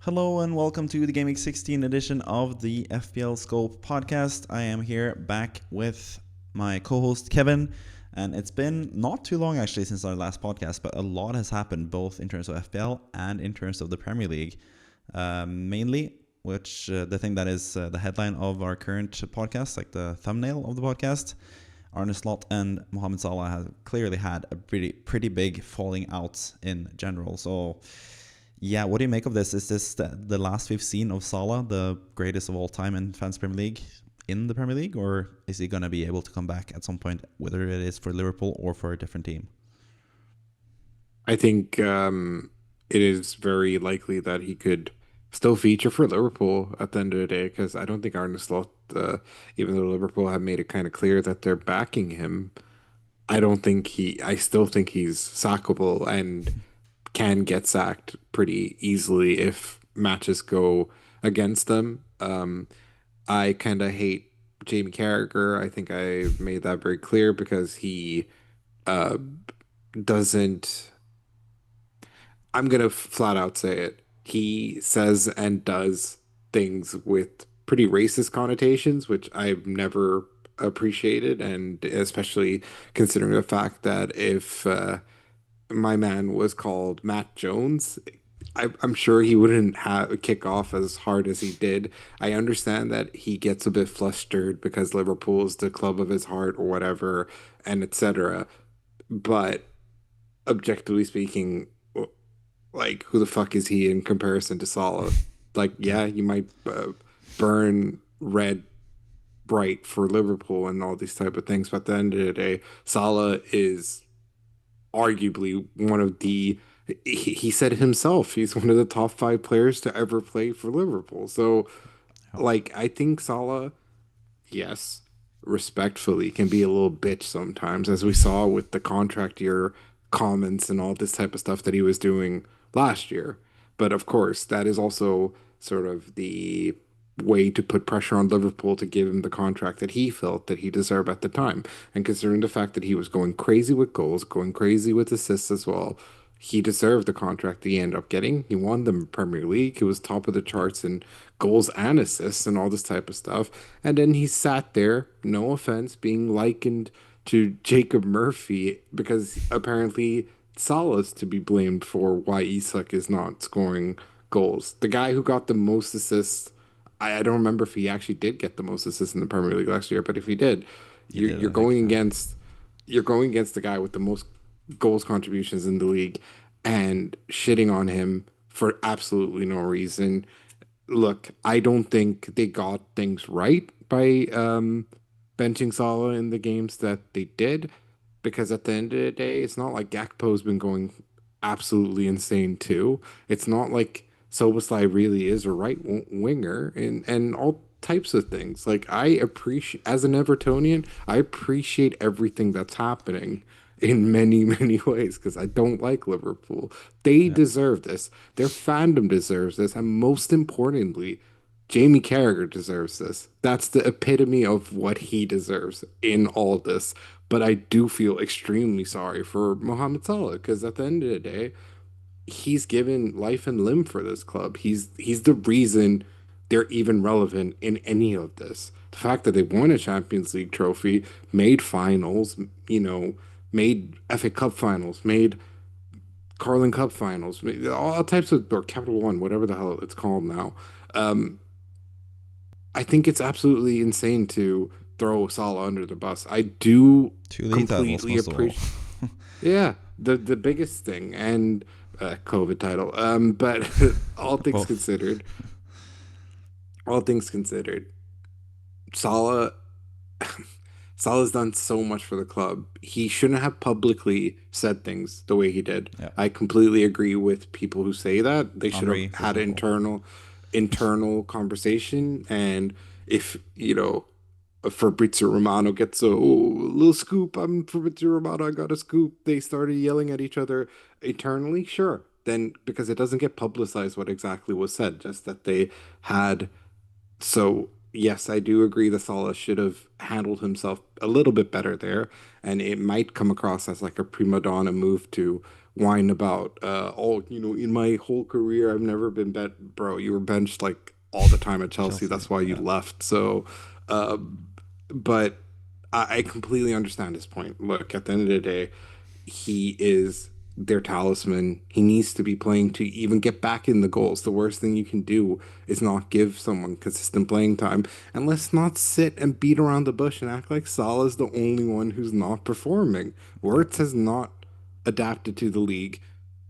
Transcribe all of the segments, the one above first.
Hello and welcome to the Gaming 16 edition of the FPL Scope podcast. I am here back with my co-host Kevin, and it's been not too long actually since our last podcast, but a lot has happened both in terms of FPL and in terms of the Premier League. Mainly, which the thing that is the headline of our current podcast, like the thumbnail of the podcast, Arne Slot and Mohamed Salah have clearly had a pretty big falling out in general. So yeah, what do you make of this? Is this the last we've seen of Salah, the greatest of all time in Fans Premier League, in the Premier League? Or is he going to be able to come back at some point, whether it is for Liverpool or for a different team? I think it is very likely that he could still feature for Liverpool at the end of the day, because I don't think Arne Slot, even though Liverpool have made it kind of clear that they're backing him, I still think he's sackable and can get sacked pretty easily if matches go against them. I kind of hate Jamie Carragher. I think I made that very clear because he uh, doesn't. I'm gonna flat out say it. He says and does things with pretty racist connotations, which I've never appreciated, and especially considering the fact that if my man was called Matt Jones, I'm sure he wouldn't have kick off as hard as he did. I understand that he gets a bit flustered because Liverpool is the club of his heart or whatever, and etc. But objectively speaking, like, who the fuck is he in comparison to Salah? Like, yeah, you might burn red bright for Liverpool and all these type of things, but at the end of the day, Salah is arguably one of the. He said it himself, he's one of the top five players to ever play for Liverpool. So, like, I think Salah, yes, respectfully, can be a little bitch sometimes, as we saw with the contract year comments and all this type of stuff that he was doing last year. But of course, that is also sort of the way to put pressure on Liverpool to give him the contract that he felt that he deserved at the time. And considering the fact that he was going crazy with goals, going crazy with assists as well, he deserved the contract that he ended up getting. He won the Premier League. He was top of the charts in goals and assists and all this type of stuff. And then he sat there, no offense, being likened to Jacob Murphy because apparently Salah's to be blamed for why Isak is not scoring goals. The guy who got the most assists, I don't remember if he actually did get the most assists in the Premier League last year, but if he did, He you're did, you're I think going so. against the guy with the most goals contributions in the league and shitting on him for absolutely no reason. Look, I don't think they got things right by benching Salah in the games that they did, because at the end of the day, it's not like Gakpo's been going absolutely insane too. It's not like Soboslai really is a winger and all types of things. Like, I appreciate, as an Evertonian, I appreciate everything that's happening in many, many ways because I don't like Liverpool. They Yeah. deserve this. Their fandom deserves this. And most importantly, Jamie Carragher deserves this. That's the epitome of what he deserves in all this. But I do feel extremely sorry for Mohamed Salah because at the end of the day, he's given life and limb for this club. He's the reason they're even relevant in any of this. The fact that they won a Champions League trophy, made finals, made FA Cup finals, made Carling Cup finals, all types of, or Capital One, whatever the hell it's called now. Um, I think it's absolutely insane to throw Salah under the bus. I do Two league titles, completely most of all. appreciate, yeah, the biggest thing and COVID title. But all things Both. considered, all things considered, Salah Salah's done so much for the club. He shouldn't have publicly said things the way he did. Yeah. I completely agree with people who say that. They should have Henry, for had an example. internal conversation. And if, Fabrizio Romano gets a little scoop, I'm Fabrizio Romano, I got a scoop. They started yelling at each other internally, sure. Then because it doesn't get publicized what exactly was said, just that they had. So, yes, I do agree that Salah should have handled himself a little bit better there, and it might come across as like a prima donna move to whine about, in my whole career, I've never been bro, you were benched like all the time at Chelsea. Chelsea. That's why you Yeah. left. So, uh, but I completely understand his point. Look, at the end of the day, he is their talisman. He needs to be playing to even get back in the goals. The worst thing you can do is not give someone consistent playing time. And let's not sit and beat around the bush and act like Salah's the only one who's not performing. Yeah. Wirtz has not adapted to the league.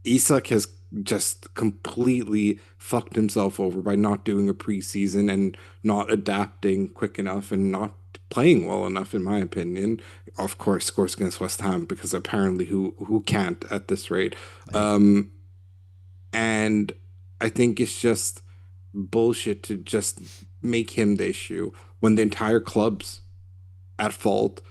Isak has just completely fucked himself over by not doing a preseason and not adapting quick enough and not playing well enough, in my opinion. Of course, scores against West Ham because apparently who can't at this rate. I agree. Um, and I think it's just bullshit to just make him the issue when the entire club's at fault.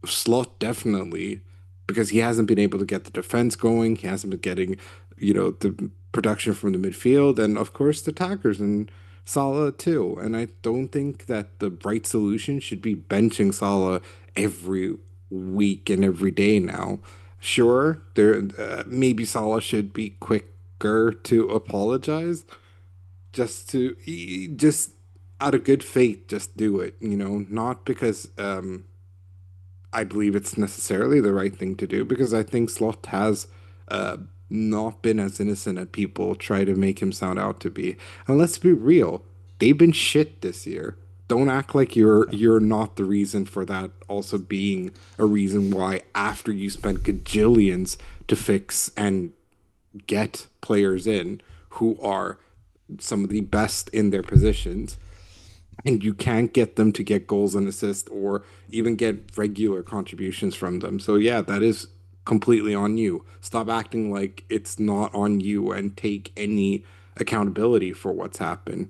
Slot definitely, because he hasn't been able to get the defense going. He hasn't been getting, the production from the midfield, and of course the attackers and Salah too. And I don't think that the right solution should be benching Salah every week and every day now. Sure, there maybe Salah should be quicker to apologize, just out of good faith, just do it. Not because I believe it's necessarily the right thing to do because I think Slot has uh, not been as innocent as people try to make him sound out to be. And let's be real, they've been shit this year. Don't act like Yeah. you're not the reason for that also being a reason why after you spent gajillions to fix and get players in who are some of the best in their positions and you can't get them to get goals and assists or even get regular contributions from them. So yeah, that is completely on you. Stop acting like it's not on you and take any accountability for what's happened.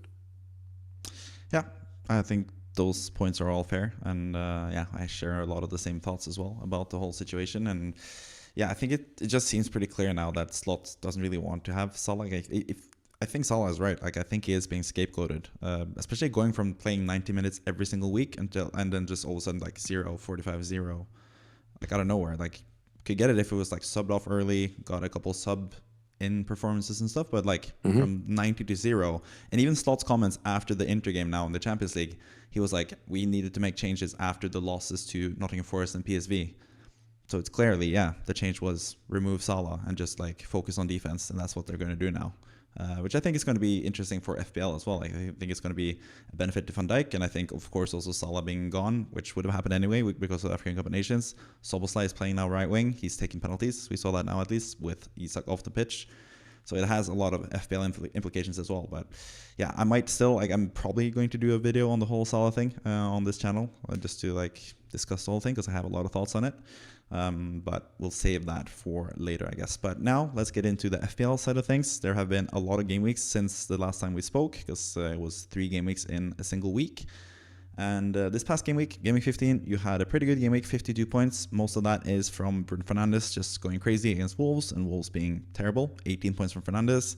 Yeah, I think those points are all fair, and yeah, I share a lot of the same thoughts as well about the whole situation. And yeah, I think it just seems pretty clear now that Slot doesn't really want to have Salah. Like, if I think Salah is right. Like, I think he is being scapegoated, especially going from playing 90 minutes every single week until and then just all of a sudden like 0, 45, 0, like out of nowhere. Like, could get it if it was like subbed off early, got a couple sub in performances and stuff, but like Hmm. from 90 to 0. And even Slot's comments after the Inter game now in the Champions League, he was like, we needed to make changes after the losses to Nottingham Forest and PSV. So it's clearly, yeah, the change was remove Salah and just like focus on defense, and that's what they're going to do now. Which I think is going to be interesting for FPL as well. Like, I think it's going to be a benefit to Van Dijk, and I think, of course, also Salah being gone, which would have happened anyway because of the African Cup of Nations. Soboslai is playing now right wing. He's taking penalties. We saw that now at least with Isak off the pitch. So it has a lot of FPL implications as well. But yeah, I might still, like, I'm probably going to do a video on the whole Salah thing on this channel just to like discuss the whole thing because I have a lot of thoughts on it. But we'll save that for later, I guess. But now let's get into the FPL side of things. There have been a lot of game weeks since the last time we spoke because it was 3 game weeks in a single week. And this past game week, game week 15, you had a pretty good game week, 52 points. Most of that is from Bruno Fernandes just going crazy against Wolves, and Wolves being terrible. 18 points from Fernandes.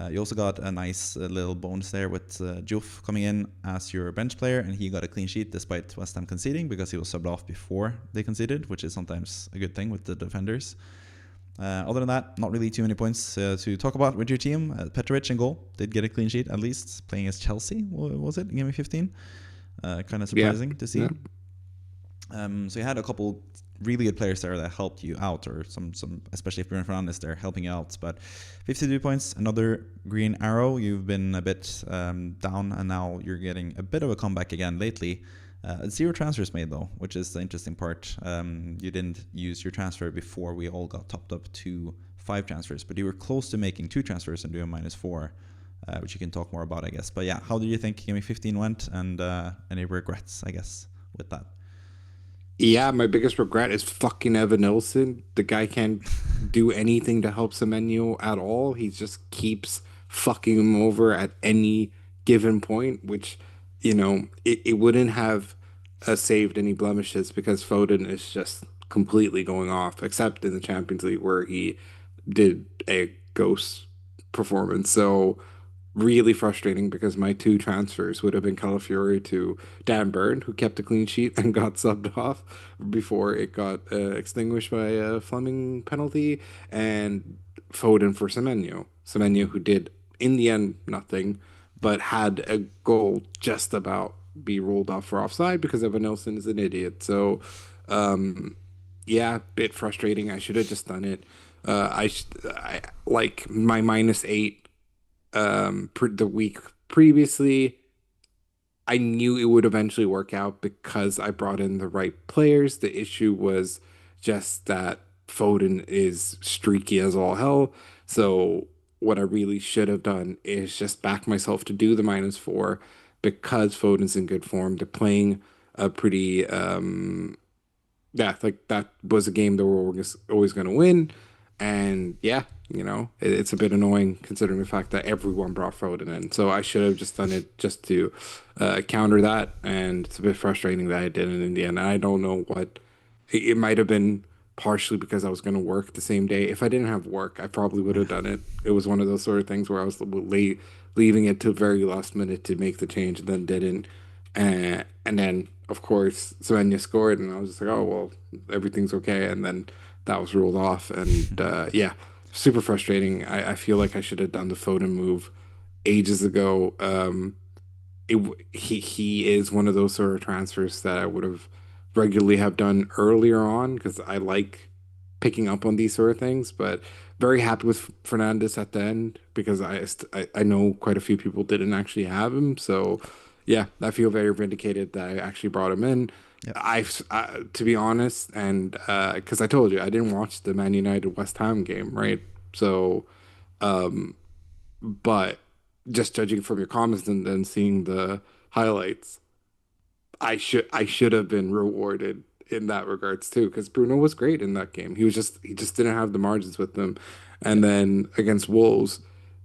You also got a nice little bonus there with Juf coming in as your bench player, and he got a clean sheet despite West Ham conceding because he was subbed off before they conceded, which is sometimes a good thing with the defenders. Other than that, not really too many points to talk about with your team. Petrovic in goal did get a clean sheet, at least, playing as Chelsea, was it, in game week 15? Kind of Yeah. surprising to see. Yeah. So you had a couple really good players there that helped you out, or some especially if Bruno Fernandes there helping you out. But 52 points, another green arrow. You've been a bit down, and now you're getting a bit of a comeback again lately. 0 transfers made though, which is the interesting part. You didn't use your transfer before we all got topped up to 5 transfers, but you were close to making 2 transfers and doing -4. Which you can talk more about, I guess. But yeah, how do you think Game 15 went, and any regrets, I guess, with that? Yeah, my biggest regret is fucking Evan Nilsson. The guy can't do anything to help Semenyo at all. He just keeps fucking him over at any given point, which, it wouldn't have saved any blemishes because Foden is just completely going off, except in the Champions League where he did a ghost performance. So, really frustrating because my two transfers would have been Calafiori to Dan Burn, who kept a clean sheet and got subbed off before it got extinguished by a Fleming penalty, and Foden for Semenyo. Semenyo, who did in the end nothing, Yeah. but had a goal just about be rolled off for offside because Evan Nelson is an idiot. So, yeah, bit frustrating. I should have just done it. I like my -8 the week previously. I knew it would eventually work out because I brought in the right players. The issue was just that Foden is streaky as all hell. So what I really should have done is just back myself to do the -4 because Foden's in good form. They're playing a pretty yeah, like that was a game that we're always going to win. And yeah, it's a bit annoying considering the fact that everyone brought Foden in. So I should have just done it just to counter that. And it's a bit frustrating that I didn't in the end. I don't know what it might have been partially because I was going to work the same day. If I didn't have work, I probably would have done it. It was one of those sort of things where I was late, leaving it to very last minute to make the change and then didn't. And then, of course, Svenja scored, and I was just like, oh, well, everything's okay. And then that was ruled off. And yeah, super frustrating. I feel like I should have done the Foden move ages ago. He is one of those sort of transfers that I would have regularly have done earlier on because I like picking up on these sort of things. But very happy with Fernandez at the end because I know quite a few people didn't actually have him. So yeah, I feel very vindicated that I actually brought him in. Yep. To be honest, and because I told you I didn't watch the Man United West Ham game, right? So, but just judging from your comments and then seeing the highlights, I should have been rewarded in that regards too, because Bruno was great in that game. He just didn't have the margins with them. And Yep. then against Wolves,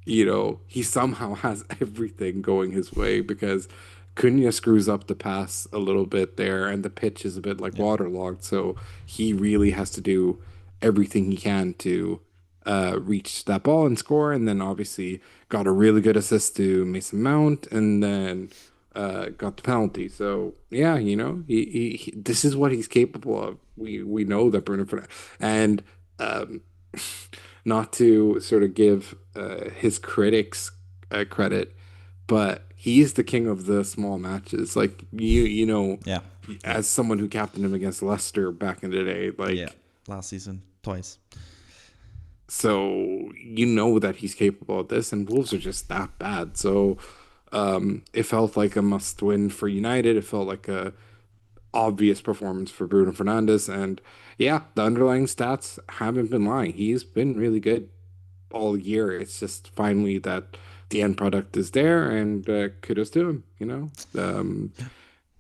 he somehow has everything going his way because Cunha screws up the pass a little bit there, and the pitch is a bit like Yep. waterlogged. So he really has to do everything he can to reach that ball and score. And then obviously got a really good assist to Mason Mount, and then got the penalty. So yeah, this is what he's capable of. We know that Bruno Fernandes, and um, not to sort of give his critics credit, but he is the king of the small matches. Like Yeah. Yeah. as someone who captained him against Leicester back in the day, Yeah. like Last season, twice. so that he's capable of this, and Wolves are just that bad. So it felt like a must win for United. It felt like a obvious performance for Bruno Fernandes. And yeah, the underlying stats haven't been lying. He's been really good all year. It's just finally that the end product is there, and kudos to him.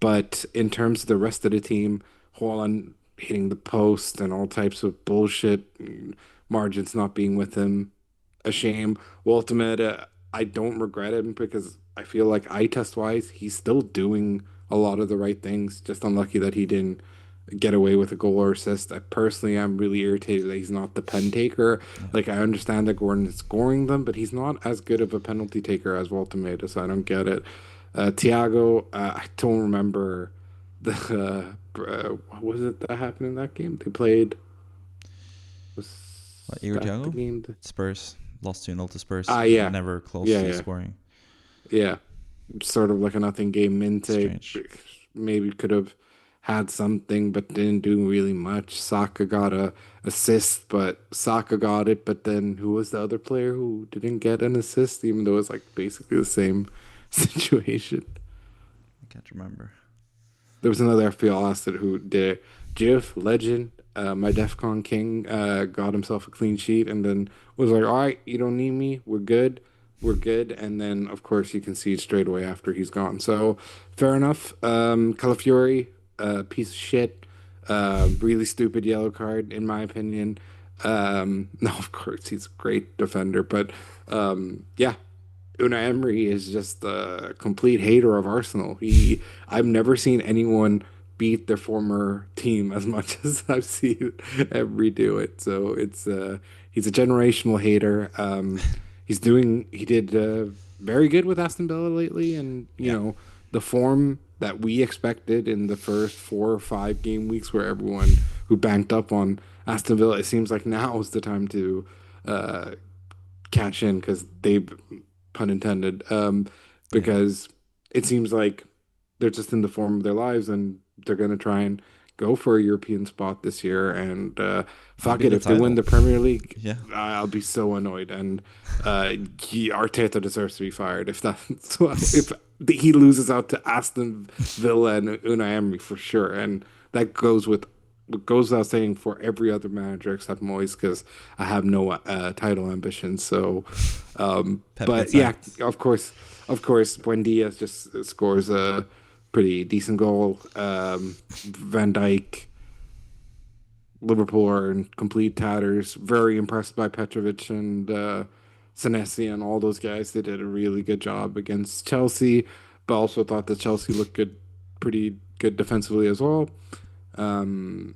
But in terms of the rest of the team, Haaland hitting the post and all types of bullshit, margins not being with him, a shame. Ultimate, I don't regret him because I feel like eye test wise, he's still doing a lot of the right things. Just unlucky that he didn't get away with a goal or assist. I personally am really irritated that he's not the pen taker. Yeah. Like I understand that Gordon is scoring them, but he's not as good of a penalty taker as Ultimate, so I don't get it. Thiago, I don't remember what was it that happened in that game? They played. What, Was Igor that the Thiago? game? Spurs. Lost 2-0 to Spurs. Ah, yeah, Never close yeah, to yeah, scoring. yeah. Sort of like a nothing game. Minte Strange. maybe could have had something, but didn't do really much. Saka got a assist, but Saka got it. But then who was the other player who didn't get an assist, even though it's like basically the same situation? I can't remember. There was another FPL asset who did Jif, legend, my DEFCON king, got himself a clean sheet and then was like, all right, you don't need me. We're good. We're good. And then, of course, you can see it straight away after he's gone. So, fair enough. Calafiori, piece of shit. Really stupid yellow card, in my opinion. No, of course, he's a great defender. But yeah, Unai Emery is just a complete hater of Arsenal. I've never seen anyone beat their former team as much as I've seen Emery do it. So he's a generational hater. He did very good with Aston Villa lately, and Yeah, the form that we expected in the first 4 or 5 game weeks, where everyone who banked up on Aston Villa, it seems like now is the time to uh, cash in because they, pun intended, yeah. because it seems like they're just in the form of their lives and they're going to try and go for a European spot this year. And Might fuck be it, the if they win title. the Premier League, Yeah, I'll be so annoyed. And Arteta deserves to be fired if that's if he loses out to Aston Villa and Unai Emery for sure. And that goes with what goes without saying for every other manager except Moyes, because I have no title ambitions. So, Pep but gets yeah, sacked. of course, Buendia just scores a pretty decent goal. Van Dijk, Liverpool are in complete tatters. Very impressed by Petrovic and Senesi and all those guys. They did a really good job against Chelsea, but also thought that Chelsea looked good, pretty good defensively as well. Um,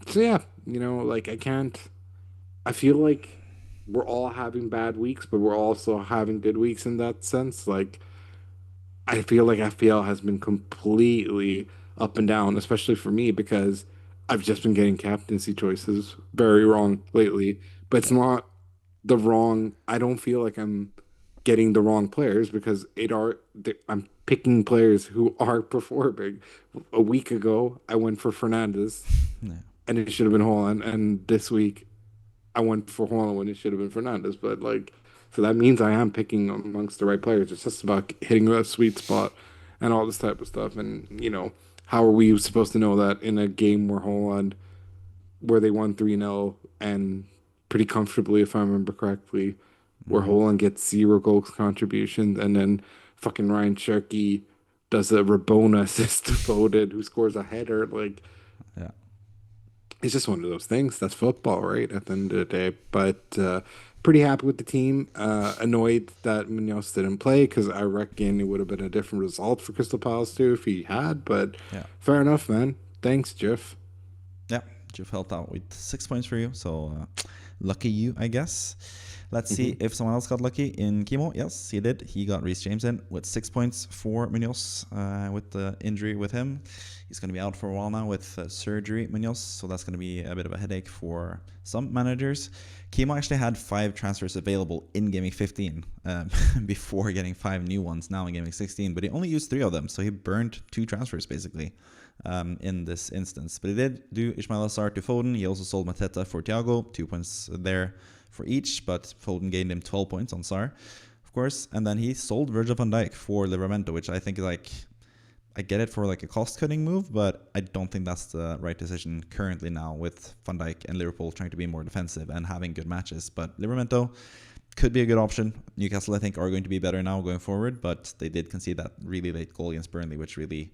so yeah, like I can't. I feel like we're all having bad weeks, but we're also having good weeks in that sense. Like I feel like FPL has been completely up and down, especially for me because I've just been getting captaincy choices very wrong lately. But it's not the wrong. I don't feel like I'm getting the wrong players because I'm picking players who are performing. A week ago, I went for Fernandez, Yeah. and it should have been Holland. And this week, I went for Holland when it should have been Fernandez. But like, so that means I am picking amongst the right players. It's just about hitting a sweet spot and all this type of stuff. And how are we supposed to know that in a game where Holland, where they won 3-0 and pretty comfortably, if I remember correctly, where Hmm. Holland gets 0 goals contributions, and then fucking Ryan Cherky does a Rabona assist to Foden, who scores a header. Like, Yeah. it's just one of those things. That's football, right? At the end of the day. But pretty happy with the team. Annoyed that Munoz didn't play because I reckon it would have been a different result for Crystal Palace too if he had. But Yeah. fair enough, man. Thanks, Jeff. Yeah. You've helped out with 6 points for you. So lucky you, I guess. Let's see Hmm. if someone else got lucky in Kimo. Yes, he did. He got Reece James in with 6 points for Munoz with the injury with him. He's going to be out for a while now with surgery, Munoz. So that's going to be a bit of a headache for some managers. Kimo actually had 5 transfers available in Gaming 15 before getting 5 new ones now in Gaming 16. But he only used 3 of them. So he burned 2 transfers basically in this instance. But he did do Ismail Assar to Foden. He also sold Mateta for Thiago. 2 points there for each, but Foden gained him 12 points on Sar, of course. And then he sold Virgil van Dijk for Livramento, which I think is like, I get it for like a cost-cutting move, but I don't think that's the right decision currently now with Van Dijk and Liverpool trying to be more defensive and having good matches. But Livramento could be a good option. Newcastle, I think, are going to be better now going forward, but they did concede that really late goal against Burnley, which really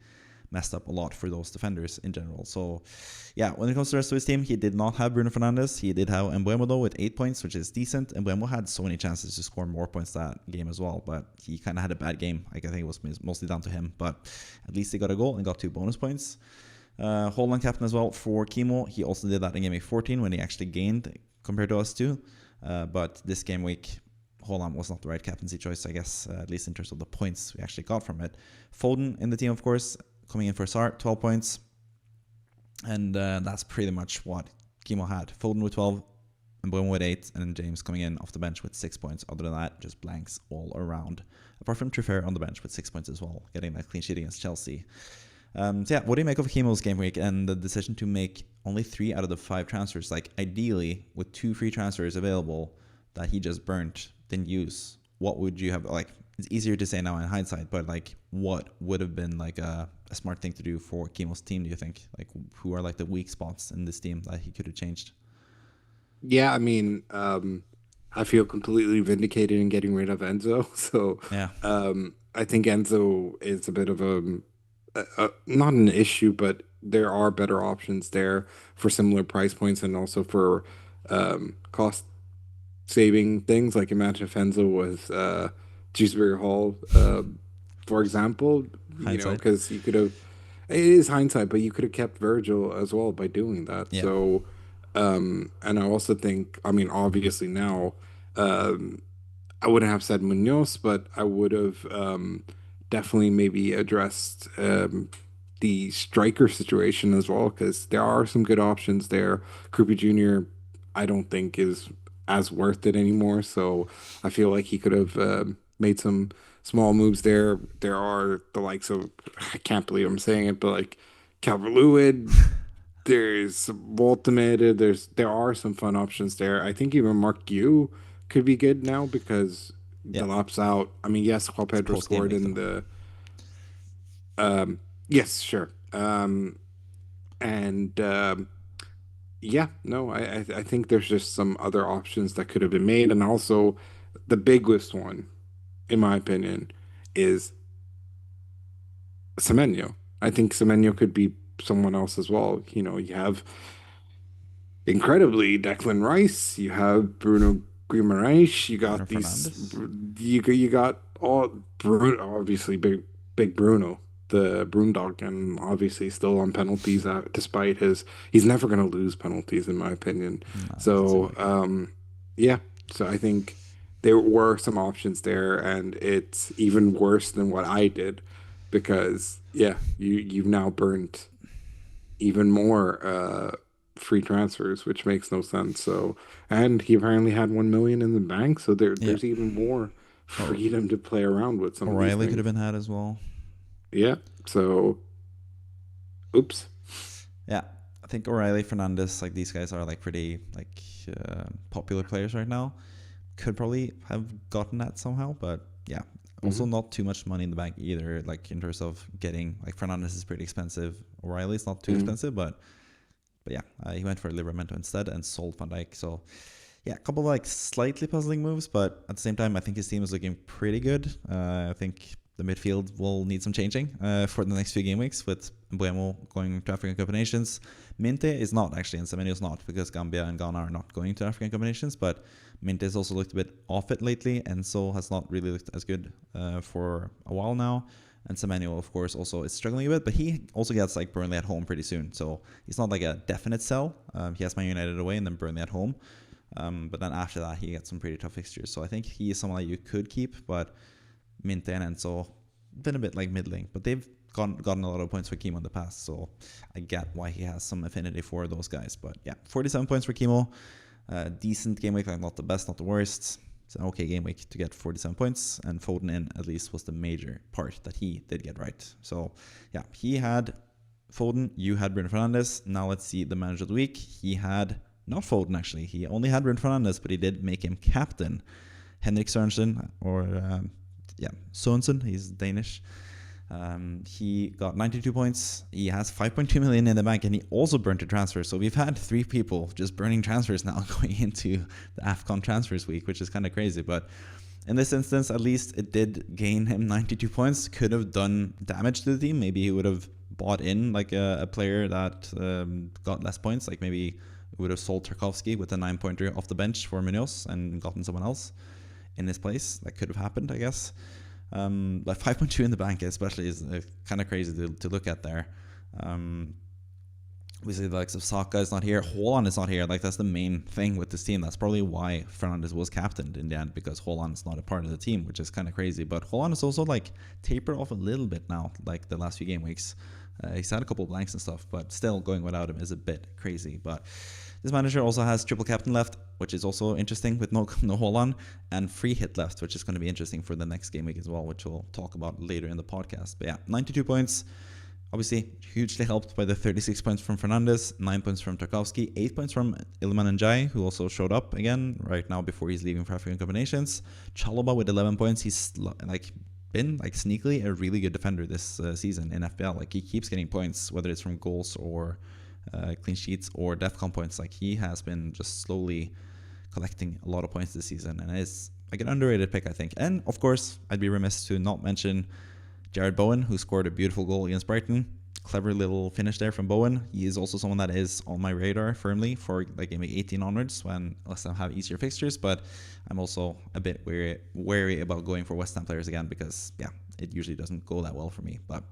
messed up a lot for those defenders in general. So, yeah, when it comes to the rest of his team, he did not have Bruno Fernandes. He did have Mbeumo, though, with 8 points, which is decent. Mbeumo had so many chances to score more points that game as well, but he kind of had a bad game. Like, I think it was mostly down to him, but at least he got a goal and got 2 bonus points. Holland captain as well for Kimo. He also did that in game week 14 when he actually gained compared to us too. But this game week, Holland was not the right captaincy choice, I guess, at least in terms of the points we actually got from it. Foden in the team, of course, coming in for Sar, 12 points. And that's pretty much what Kimo had. Foden with 12, and Mbeumo with 8, and then James coming in off the bench with 6 points. Other than that, just blanks all around. Apart from Triffer on the bench with 6 points as well, getting that clean sheet against Chelsea. So yeah, what do you make of Kimo's game week and the decision to make only 3 out of the 5 transfers? Like, ideally, with 2 free transfers available that he just burnt, didn't use, what would you have, like, it's easier to say now in hindsight, but like, what would have been like a smart thing to do for Kimo's team, do you think? Like, who are like the weak spots in this team that he could have changed? Yeah, I mean, I feel completely vindicated in getting rid of Enzo. So, Yeah. I think Enzo is a bit of not an issue, but there are better options there for similar price points and also for cost saving things. Like imagine if Enzo was Dewsbury Hall, for example, Hindsight. because you could have. It is hindsight, but you could have kept Virgil as well by doing that. Yeah. So, and I also think, I mean, obviously now, um, I wouldn't have said Munoz, but I would have definitely maybe addressed the striker situation as well, because there are some good options there. Krupi Jr., I don't think is as worth it anymore. So I feel like he could have made some small moves there. There are the likes of, I can't believe I'm saying it, but like Calvert-Lewin, there's Ultimated. There are some fun options there. I think even Mark Yu could be good now because Yeah, Delap's out. I mean, yes, Juan it's Pedro post game scored week in though. the yes, sure. And yeah, no, I think there's just some other options that could have been made, and also the biggest one, in my opinion, is Semenyo. I think Semenyo could be someone else as well. You know, you have incredibly, Declan Rice, you have Bruno Guimaraes, you Bruno got these, Fernandes. you got all Bruno, obviously big Bruno, the Broondog, and obviously still on penalties despite he's never going to lose penalties in my opinion. No, that's a So good guy. yeah, so I think there were some options there, and it's even worse than what I did because yeah, you've now burnt even more free transfers, which makes no sense. So, and he apparently had 1 million in the bank, so Yeah, there's even more or freedom to play around with some of these O'Reilly could have things. been had as well. Yeah. So, oops. Yeah, I think O'Reilly, Fernandez, like these guys are like pretty like popular players right now. Could probably have gotten that somehow, but yeah, also Hmm. not too much money in the bank either. Like in terms of getting like Fernandez is pretty expensive. O'Reilly's not too Hmm. expensive, but yeah, he went for Livramento instead and sold Van Dijk. So yeah, a couple of like slightly puzzling moves, but at the same time, I think his team is looking pretty good. I think the midfield will need some changing for the next few game weeks with Mbuemo going to African Cup of Nations. Minte is not actually, and Semenyo is not because Gambia and Ghana are not going to African Cup of Nations, but Minte has also looked a bit off it lately, and so has not really looked as good for a while now. And Semenyo, of course, also is struggling a bit, but he also gets like Burnley at home pretty soon, so he's not like a definite sell. He has Man United away and then Burnley at home. But then after that, he gets some pretty tough fixtures. So I think he is someone that you could keep, but Minte and Enzo been a bit like middling. But they've gotten a lot of points for Kimo in the past, so I get why he has some affinity for those guys. But yeah, 47 points for Kimo. Decent game week, like not the best, not the worst. It's an okay game week to get 47 points, and Foden in at least was the major part that he did get right. So yeah, he had Foden, you had Bruno Fernandes. Now let's see the manager of the week. He had not Foden actually. He only had Bruno Fernandes, but he did make him captain. Henrik Sørensen, or yeah, Sørensen. He's Danish. He got 92 points. He has 5.2 million in the bank, and he also burnt a transfer. So we've had 3 people just burning transfers now going into the Afcon transfers week, which is kind of crazy. But in this instance, at least it did gain him 92 points. Could have done damage to the team. Maybe he would have bought in like a player that got less points. Like maybe would have sold Tarkovsky with a 9-pointer off the bench for Munoz and gotten someone else in his place. That could have happened, I guess. But 5.2 in the bank, especially, is kind of crazy to look at there. Obviously, the likes of Saka is not here. Haaland is not here. Like, that's the main thing with this team. That's probably why Fernandes was captained in the end, because Haaland is not a part of the team, which is kind of crazy. But Haaland is also, like, tapered off a little bit now, like the last few game weeks. He's had a couple of blanks and stuff, but still going without him is a bit crazy. But this manager also has triple captain left, which is also interesting with no Haaland, and free hit left, which is going to be interesting for the next game week as well, which we'll talk about later in the podcast. But yeah, 92 points. Obviously, hugely helped by the 36 points from Fernandes, 9 points from Tarkovsky, 8 points from Iliman Ndiaye, who also showed up again right now before he's leaving for African Cup of Nations. Chalobah with 11 points. He's like been like sneakily a really good defender this season in FPL. Like he keeps getting points, whether it's from goals or clean sheets or DEFCON points. Like he has been just slowly collecting a lot of points this season, and is like an underrated pick, I think. And of course, I'd be remiss to not mention Jared Bowen, who scored a beautiful goal against Brighton. Clever little finish there from Bowen. He is also someone that is on my radar firmly for like game 18 onwards when West Ham have easier fixtures, but I'm also a bit wary about going for West Ham players again because, yeah, it usually doesn't go that well for me. But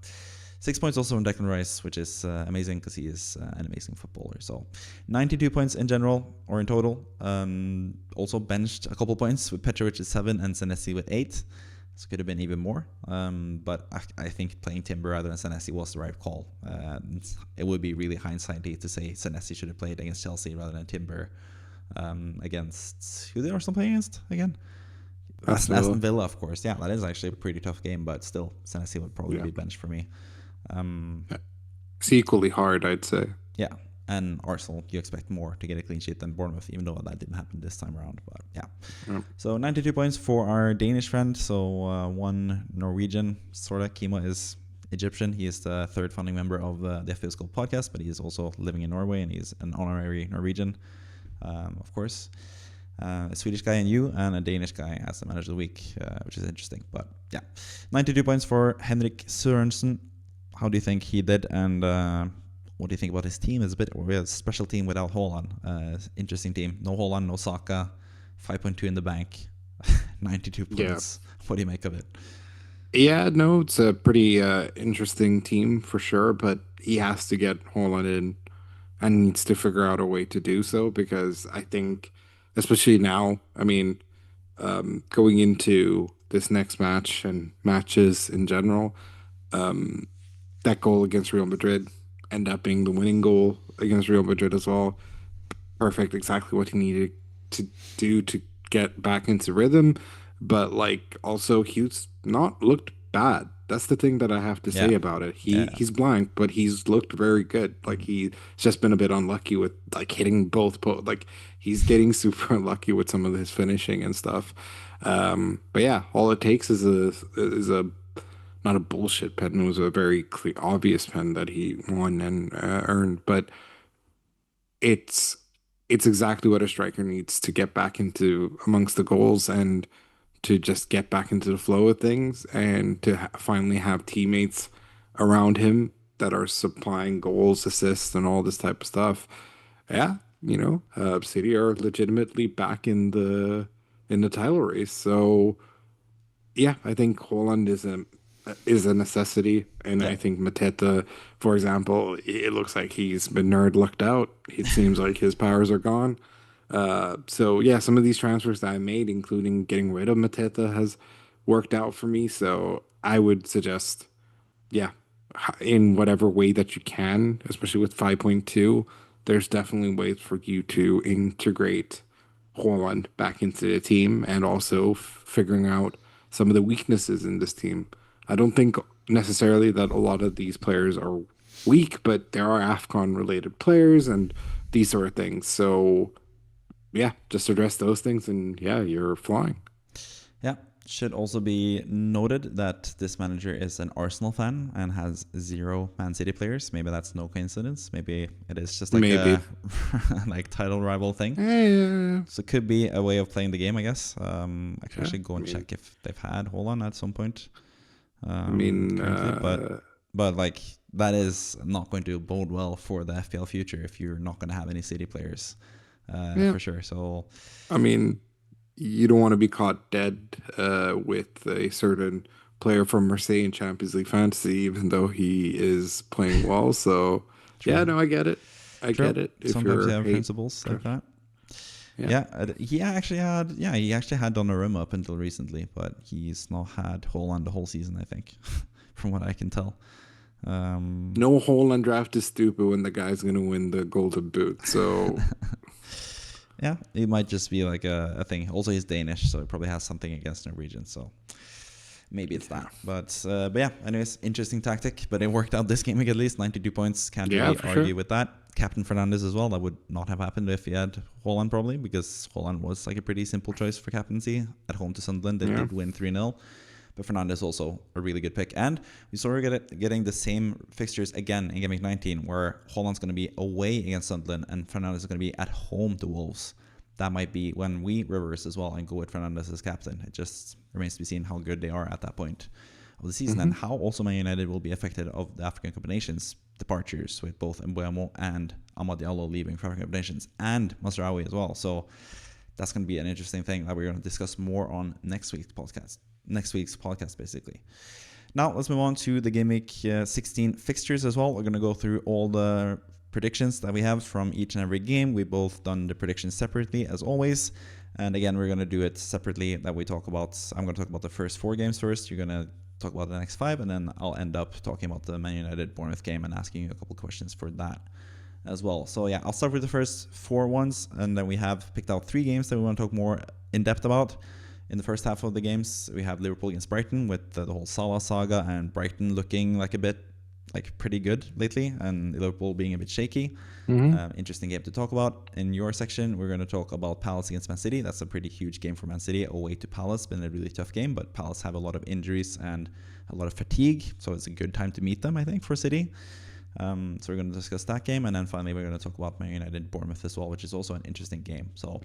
6 points also from Declan Rice, which is amazing because he is an amazing footballer. So 92 points in general or in total. Also benched a couple points with Petrovic at 7 and Senesi with 8. So could have been even more. But I think playing Timber rather than Senesi was the right call. It would be really hindsighty to say Senesi should have played against Chelsea rather than Timber against who they are still playing against again. Aston Villa, of course. Yeah, that is actually a pretty tough game, but still, Senesi would probably be benched for me. It's equally hard, I'd say. Yeah, and Arsenal, you expect more to get a clean sheet than Bournemouth, even though that didn't happen this time around. But yeah. So 92 points for our Danish friend. So one Norwegian, sort of. Kimo is Egyptian. He is the third founding member of the FPL School podcast, but he is also living in Norway, and he's an honorary Norwegian, of course. A Swedish guy and you, and a Danish guy as the manager of the week, which is interesting. But yeah, 92 points for Henrik Sørensen. How do you think he did, and what do you think about his team? It's a special team without Haaland. Interesting team. No Haaland, no Saka. 5.2 in the bank. 92 points. Yeah. What do you make of it? Yeah, no, it's a pretty interesting team for sure, but he has to get Haaland in and needs to figure out a way to do so, because I think, especially now, I mean, going into this next match and matches in general, that goal against Real Madrid ended up being the winning goal against Real Madrid as well. Perfect, exactly what he needed to do to get back into rhythm. But like, also, he's not looked bad. That's the thing that I have to say about it. He's blank, but he's looked very good. Like, he's just been a bit unlucky with like hitting both. Like, he's getting super unlucky with some of his finishing and stuff. But yeah, all it takes is a not a bullshit pen. It was a very clear, obvious pen that he won and earned. But it's exactly what a striker needs to get back into amongst the goals and to just get back into the flow of things, and to finally have teammates around him that are supplying goals, assists, and all this type of stuff. Yeah, City are legitimately back in the title race. So yeah, I think Haaland is a necessity, and I think Mateta, for example, it looks like he's been nerd lucked out. It seems like his powers are gone. So yeah, some of these transfers that I made, including getting rid of Mateta, has worked out for me. So I would suggest, in whatever way that you can, especially with 5.2, there's definitely ways for you to integrate Haaland back into the team, and also figuring out some of the weaknesses in this team. I don't think necessarily that a lot of these players are weak, but there are Afcon related players and these sort of things. So yeah, just address those things, and yeah, you're flying. Yeah. Should also be noted that this manager is an Arsenal fan and has 0 Man City players. Maybe that's no coincidence. Maybe it is just like a like title rival thing. Yeah. So it could be a way of playing the game, I guess. I can actually go and check if they've had Haaland at some point. But like, that is not going to bode well for the FPL future if you're not going to have any City players, for sure. So I mean, you don't want to be caught dead with a certain player from Marseille in Champions League Fantasy, even though he is playing well. So yeah, no, I get it. I get it. If sometimes you have principles like that. He actually had Donnarumma up until recently, but he's not had Haaland the whole season, I think, from what I can tell. No Haaland draft is stupid when the guy's going to win the Golden Boot. So yeah, it might just be like a thing. Also, he's Danish, so he probably has something against Norwegians. So maybe it's that. But yeah, anyways, interesting tactic. But it worked out this game at least. 92 points. Can't really argue with that. Captain Fernandes as well. That would not have happened if he had Haaland, probably, because Haaland was like a pretty simple choice for captaincy at home to Sunderland. They did win 3-0. But Fernandes also a really good pick. And we saw her getting the same fixtures again in Game Week 19, where Haaland's going to be away against Sunderland and Fernandes is going to be at home to Wolves. That might be when we reverse as well and go with Fernandes as captain. It just remains to be seen how good they are at that point of the season, and how also Man United will be affected of the African Cup of Nations departures, with both Mbeumo and Amad Diallo leaving for African Cup of Nations, and Mazraoui as well. So that's going to be an interesting thing that we're going to discuss more on next week's podcast, basically. Now let's move on to the Game Week 16 fixtures as well. We're going to go through all the predictions that we have from each and every game. We both done the predictions separately as always. And again, we're going to do it separately that we talk about. I'm going to talk about the first 4 games first. You're going to talk about the next 5, and then I'll end up talking about the Man United Bournemouth game and asking you a couple questions for that as well. So yeah, I'll start with the first 4 ones, and then we have picked out 3 games that we want to talk more in depth about. In the first half of the games, we have Liverpool against Brighton with the whole Salah saga, and Brighton looking like a bit like pretty good lately, and Liverpool being a bit shaky. Interesting game to talk about. In your section, we're going to talk about Palace against Man City. That's a pretty huge game for Man City away to Palace. Been a really tough game, but Palace have a lot of injuries and a lot of fatigue, so it's a good time to meet them, I think, for City. So we're going to discuss that game, and then finally we're going to talk about Man United Bournemouth as well, which is also an interesting game. So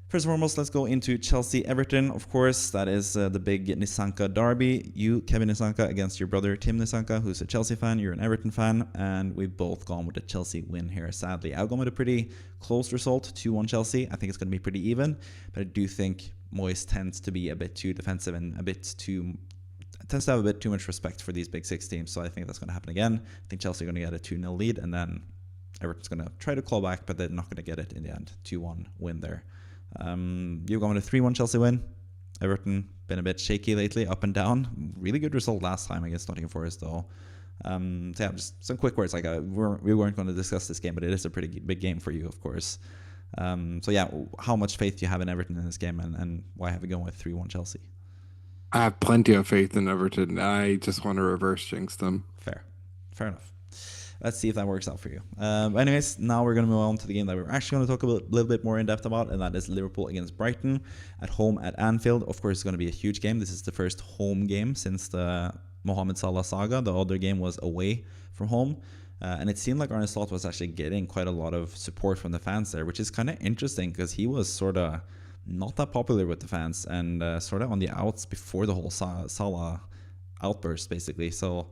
first and foremost, let's go into Chelsea-Everton. Of course, that is the big Nisanka derby. You, Kevin Nisanka, against your brother Tim Nisanka, who's a Chelsea fan. You're an Everton fan, and we've both gone with a Chelsea win here, sadly. I've gone with a pretty close result, 2-1 Chelsea. I think it's going to be pretty even, but I do think Moyes tends to be a bit too defensive and tends to have a bit too much respect for these big 6 teams, so I think that's going to happen again. I think Chelsea are going to get a 2-0 lead, and then Everton's going to try to claw back, but they're not going to get it in the end. 2-1 win there. You've gone with a 3-1 Chelsea win. Everton been a bit shaky lately, up and down. Really good result last time against Nottingham Forest, though. So yeah, just some quick words. Like we weren't going to discuss this game, but it is a pretty big game for you, of course. So yeah, how much faith do you have in Everton in this game, and why have you gone with 3-1 Chelsea? I have plenty of faith in Everton. I just want to reverse jinx them. Fair enough. Let's see if that works out for you. Anyways, now we're going to move on to the game that we're actually going to talk a little bit more in depth about, and that is Liverpool against Brighton at home at Anfield. Of course, it's going to be a huge game. This is the first home game since the Mohamed Salah saga. The other game was away from home. And it seemed like Arne Slot was actually getting quite a lot of support from the fans there, which is kind of interesting because he was sort of not that popular with the fans and sort of on the outs before the whole Salah outburst, basically. So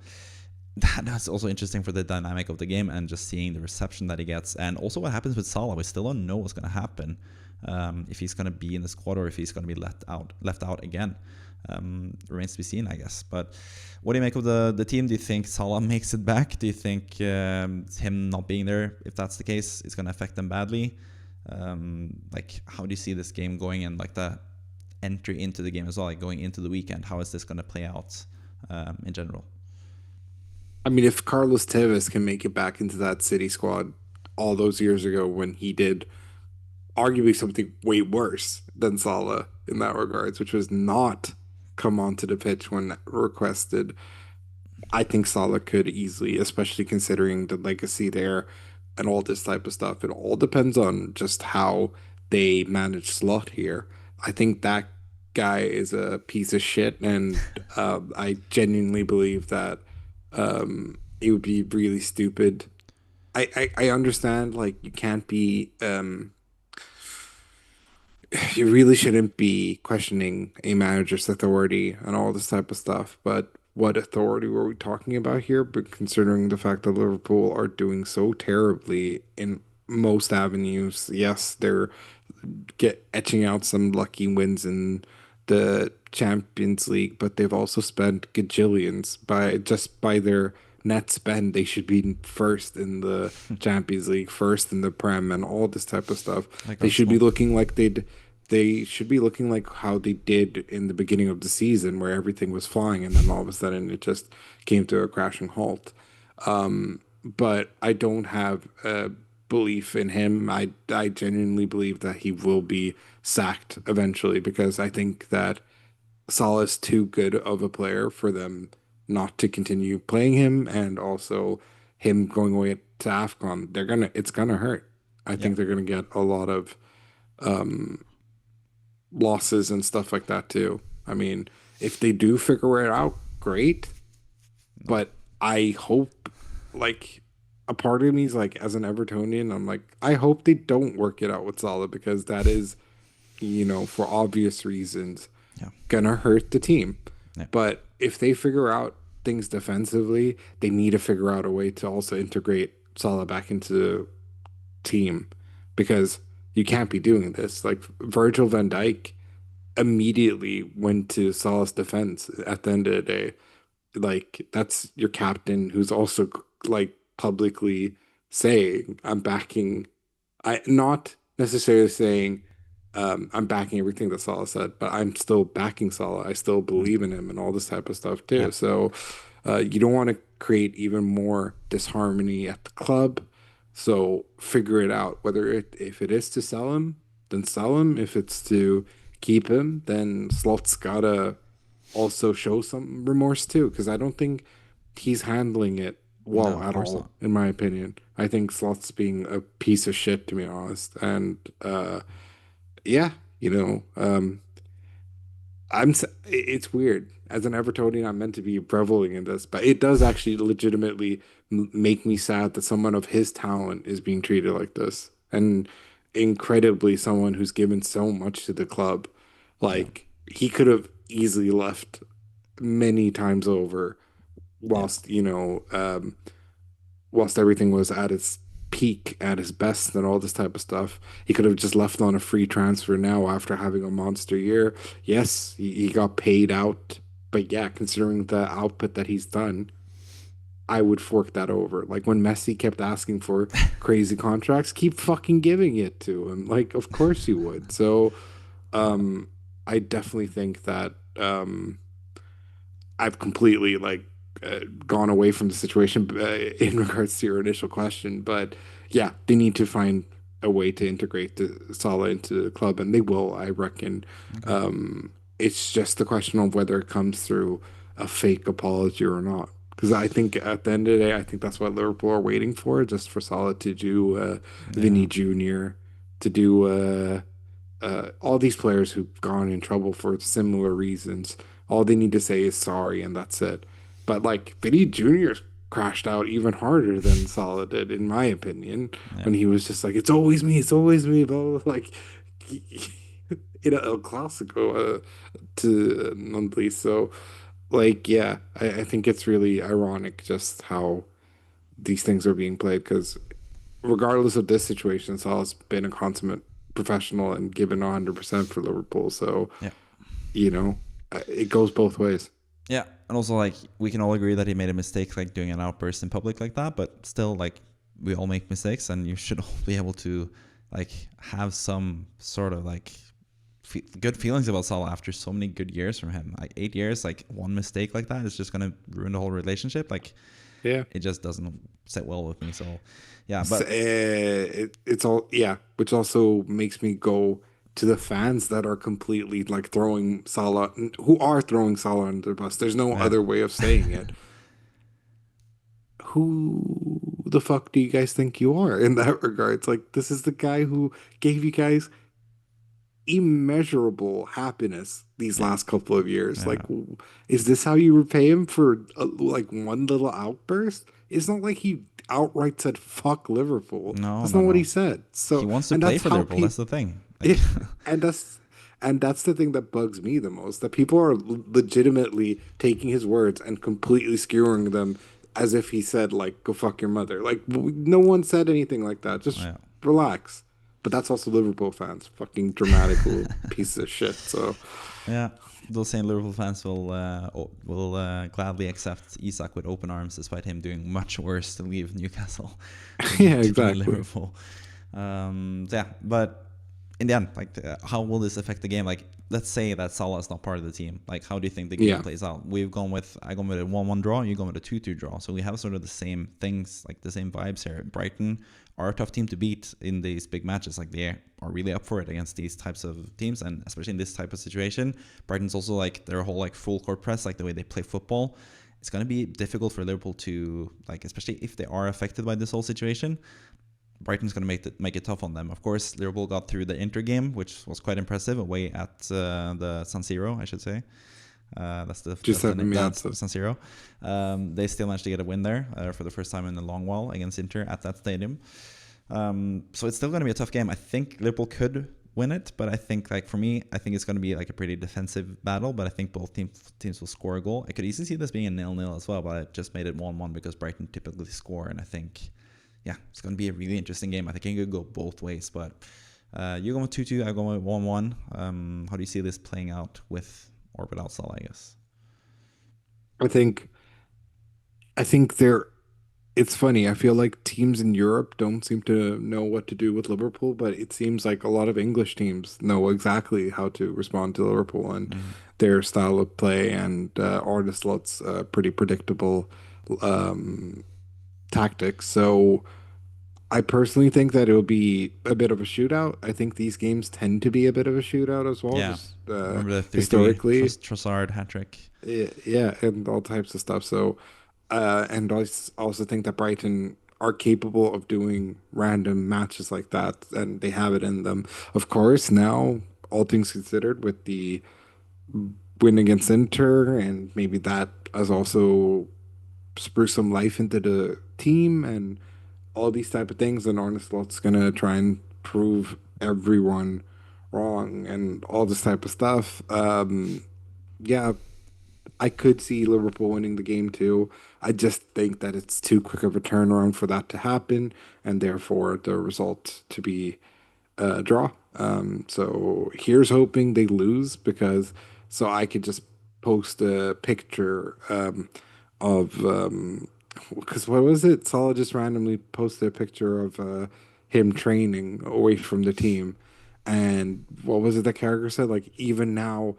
that's also interesting for the dynamic of the game and just seeing the reception that he gets, and also what happens with Salah. We still don't know what's going to happen, if he's going to be in the squad or if he's going to be left out again. Remains to be seen, I guess. But what do you make of the team? Do you think Salah makes it back? Do you think him not being there, if that's the case, is going to affect them badly? Like, how do you see this game going, and like the entry into the game as well, like going into the weekend? How is this going to play out in general? I mean, if Carlos Tevez can make it back into that City squad all those years ago when he did arguably something way worse than Salah in that regards, which was not come onto the pitch when requested, I think Salah could easily, especially considering the legacy there and all this type of stuff. It all depends on just how they manage Slot here. I think that guy is a piece of shit, and I genuinely believe that it would be really stupid. I understand, like, you can't be you really shouldn't be questioning a manager's authority and all this type of stuff, but what authority were we talking about here? But considering the fact that Liverpool are doing so terribly in most avenues, yes, they're get etching out some lucky wins in the Champions League, but they've also spent gajillions by their net spend. They should be first in the Champions League, first in the Prem, and all this type of stuff. Like They should be Arsenal. looking like they should be looking like how they did in the beginning of the season, where everything was flying, and then all of a sudden it just came to a crashing halt. But I don't have a belief in him. I genuinely believe that he will be sacked eventually because I think that Salah is too good of a player for them not to continue playing him, and also him going away to Afcon. It's gonna hurt. I Yeah. think they're gonna get a lot of losses and stuff like that too. I mean, if they do figure it out, great. But I hope, like, a part of me is like, as an Evertonian, I'm like, I hope they don't work it out with Salah because that is, for obvious reasons, Yeah. gonna hurt the team. Yeah. But if they figure out things defensively, they need to figure out a way to also integrate Salah back into the team because you can't be doing this. Like Virgil van Dijk immediately went to Salah's defense at the end of the day. like that's your captain who's also like publicly saying I'm backing. I not necessarily saying I'm backing everything that Salah said, but I'm still backing Salah. I still Mm. believe in him and all this type of stuff Yeah. too. So you don't want to create even more disharmony at the club. So figure it out. Whether if it is to sell him, then sell him. If it's to keep him, then Slot's gotta also show some remorse too, because I don't think he's handling it No, well of at course all, not. in my opinion. I think Slot's being a piece of shit, to be honest. And yeah, you know, it's weird. As an Evertonian, I'm meant to be reveling in this, but it does actually legitimately make me sad that someone of his talent is being treated like this. And incredibly, someone who's given so much to the club. Yeah. Like, he could have easily left many times over Yeah. whilst, whilst everything was at its peak, at its best, and all this type of stuff. He could have just left on a free transfer now after having a monster year. Yes, he got paid out, but yeah, considering the output that he's done, I would fork that over. Like when Messi kept asking for crazy contracts, keep fucking giving it to him. Like, of course you would. So, Yeah. um, I definitely think that I've completely gone away from the situation in regards to your initial question, but yeah, they need to find a way to integrate the Salah into the club, and they will, I reckon. Okay. It's just a question of whether it comes through a fake apology or not. Because I think at the end of the day, I think that's what Liverpool are waiting for, just for Salah to do Yeah. Vinny Jr., to do all these players who've gone in trouble for similar reasons, all they need to say is sorry and that's it. But like Vinny Jr. crashed out even harder than Salah did, in my opinion, Yeah. when he was just like, it's always me, blah, blah, blah. Like in a El Clasico to non so like yeah, I think it's really ironic just how these things are being played because regardless of this situation, Salah's been a consummate professional and given 100% for Liverpool. So, Yeah. you know, it goes both ways. Yeah. And also, like, we can all agree that he made a mistake, like doing an outburst in public like that. But still, like, we all make mistakes, and you should all be able to, like, have some sort of like good feelings about Salah after so many good years from him. Like 8 years, like one mistake like that is just gonna ruin the whole relationship. Like Yeah. it just doesn't sit well with me. So yeah, So, but it's all, yeah, which also makes me go to the fans that are completely like throwing Salah, who are throwing Salah under the bus. There's no yeah, other way of saying it. Who the fuck do you guys think you are in that regard? It's like, this is the guy who gave you guys immeasurable happiness these yeah, last couple of years. yeah. Like, is this how you repay him for like one little outburst? It's not like he outright said "fuck Liverpool." No, That's no, not what he no. said. He So, wants to and play that's for how Liverpool. That's people, the thing. Like, yeah, and that's the thing that bugs me the most. That people are legitimately taking his words and completely skewering them as if he said like "go fuck your mother." Like no one said anything like that. Just yeah. relax. But that's also Liverpool fans, fucking dramatic little pieces of shit. So Yeah, those same Liverpool fans will gladly accept Isak with open arms, despite him doing much worse to leave Newcastle than yeah, to join exactly. Liverpool. Yeah, but in the end, like, how will this affect the game? Like, let's say that Salah is not part of the team. Like, how do you think the game Yeah, plays out? I gone with a 1-1 draw, you gone with a 2-2 draw. So we have sort of the same things, like the same vibes here. Brighton are a tough team to beat in these big matches. Like, they are really up for it against these types of teams, and especially in this type of situation. Brighton's also like their whole like full court press, like the way they play football. It's going to be difficult for Liverpool to, like, especially if they are affected by this whole situation. Brighton's going to make it tough on them. Of course, Liverpool got through the Inter game, which was quite impressive, away at the San Siro, I should say. just having me That's answer. San Siro. They still managed to get a win there for the first time in a long while against Inter at that stadium. So it's still going to be a tough game. I think Liverpool could win it, but I think, like, for me, I think it's going to be like a pretty defensive battle. But I think both teams will score a goal. I could easily see this being a 0-0 as well, but I just made it 1-1 because Brighton typically score, and I think, yeah, it's going to be a really interesting game. I think it could go both ways, but you're going with 2-2, I'm going with 1-1. How do you see this playing out with or without Salah, I guess? I think I think it's funny. I feel like teams in Europe don't seem to know what to do with Liverpool, but it seems like a lot of English teams know exactly how to respond to Liverpool and Mm. their style of play and Arne Slot's pretty predictable um, tactics. So I personally think that it'll be a bit of a shootout. I think these games tend to be a bit of a shootout as well, Yeah. just Remember the 3-3 historically. Trossard hat trick? Yeah, and all types of stuff. So, and also think that Brighton are capable of doing random matches like that, and they have it in them. Of course, now all things considered, with the win against Inter, and maybe that has also spruced some life into the team and all these type of things, and Arne Slot's gonna try and prove everyone wrong and all this type of stuff. Yeah, I could see Liverpool winning the game too. I just think that it's too quick of a turnaround for that to happen, and therefore the result to be a draw. So here's hoping they lose because so I could just post a picture of because what was it? Salah just randomly posted a picture of him training away from the team, and what was it the character said? Like even now,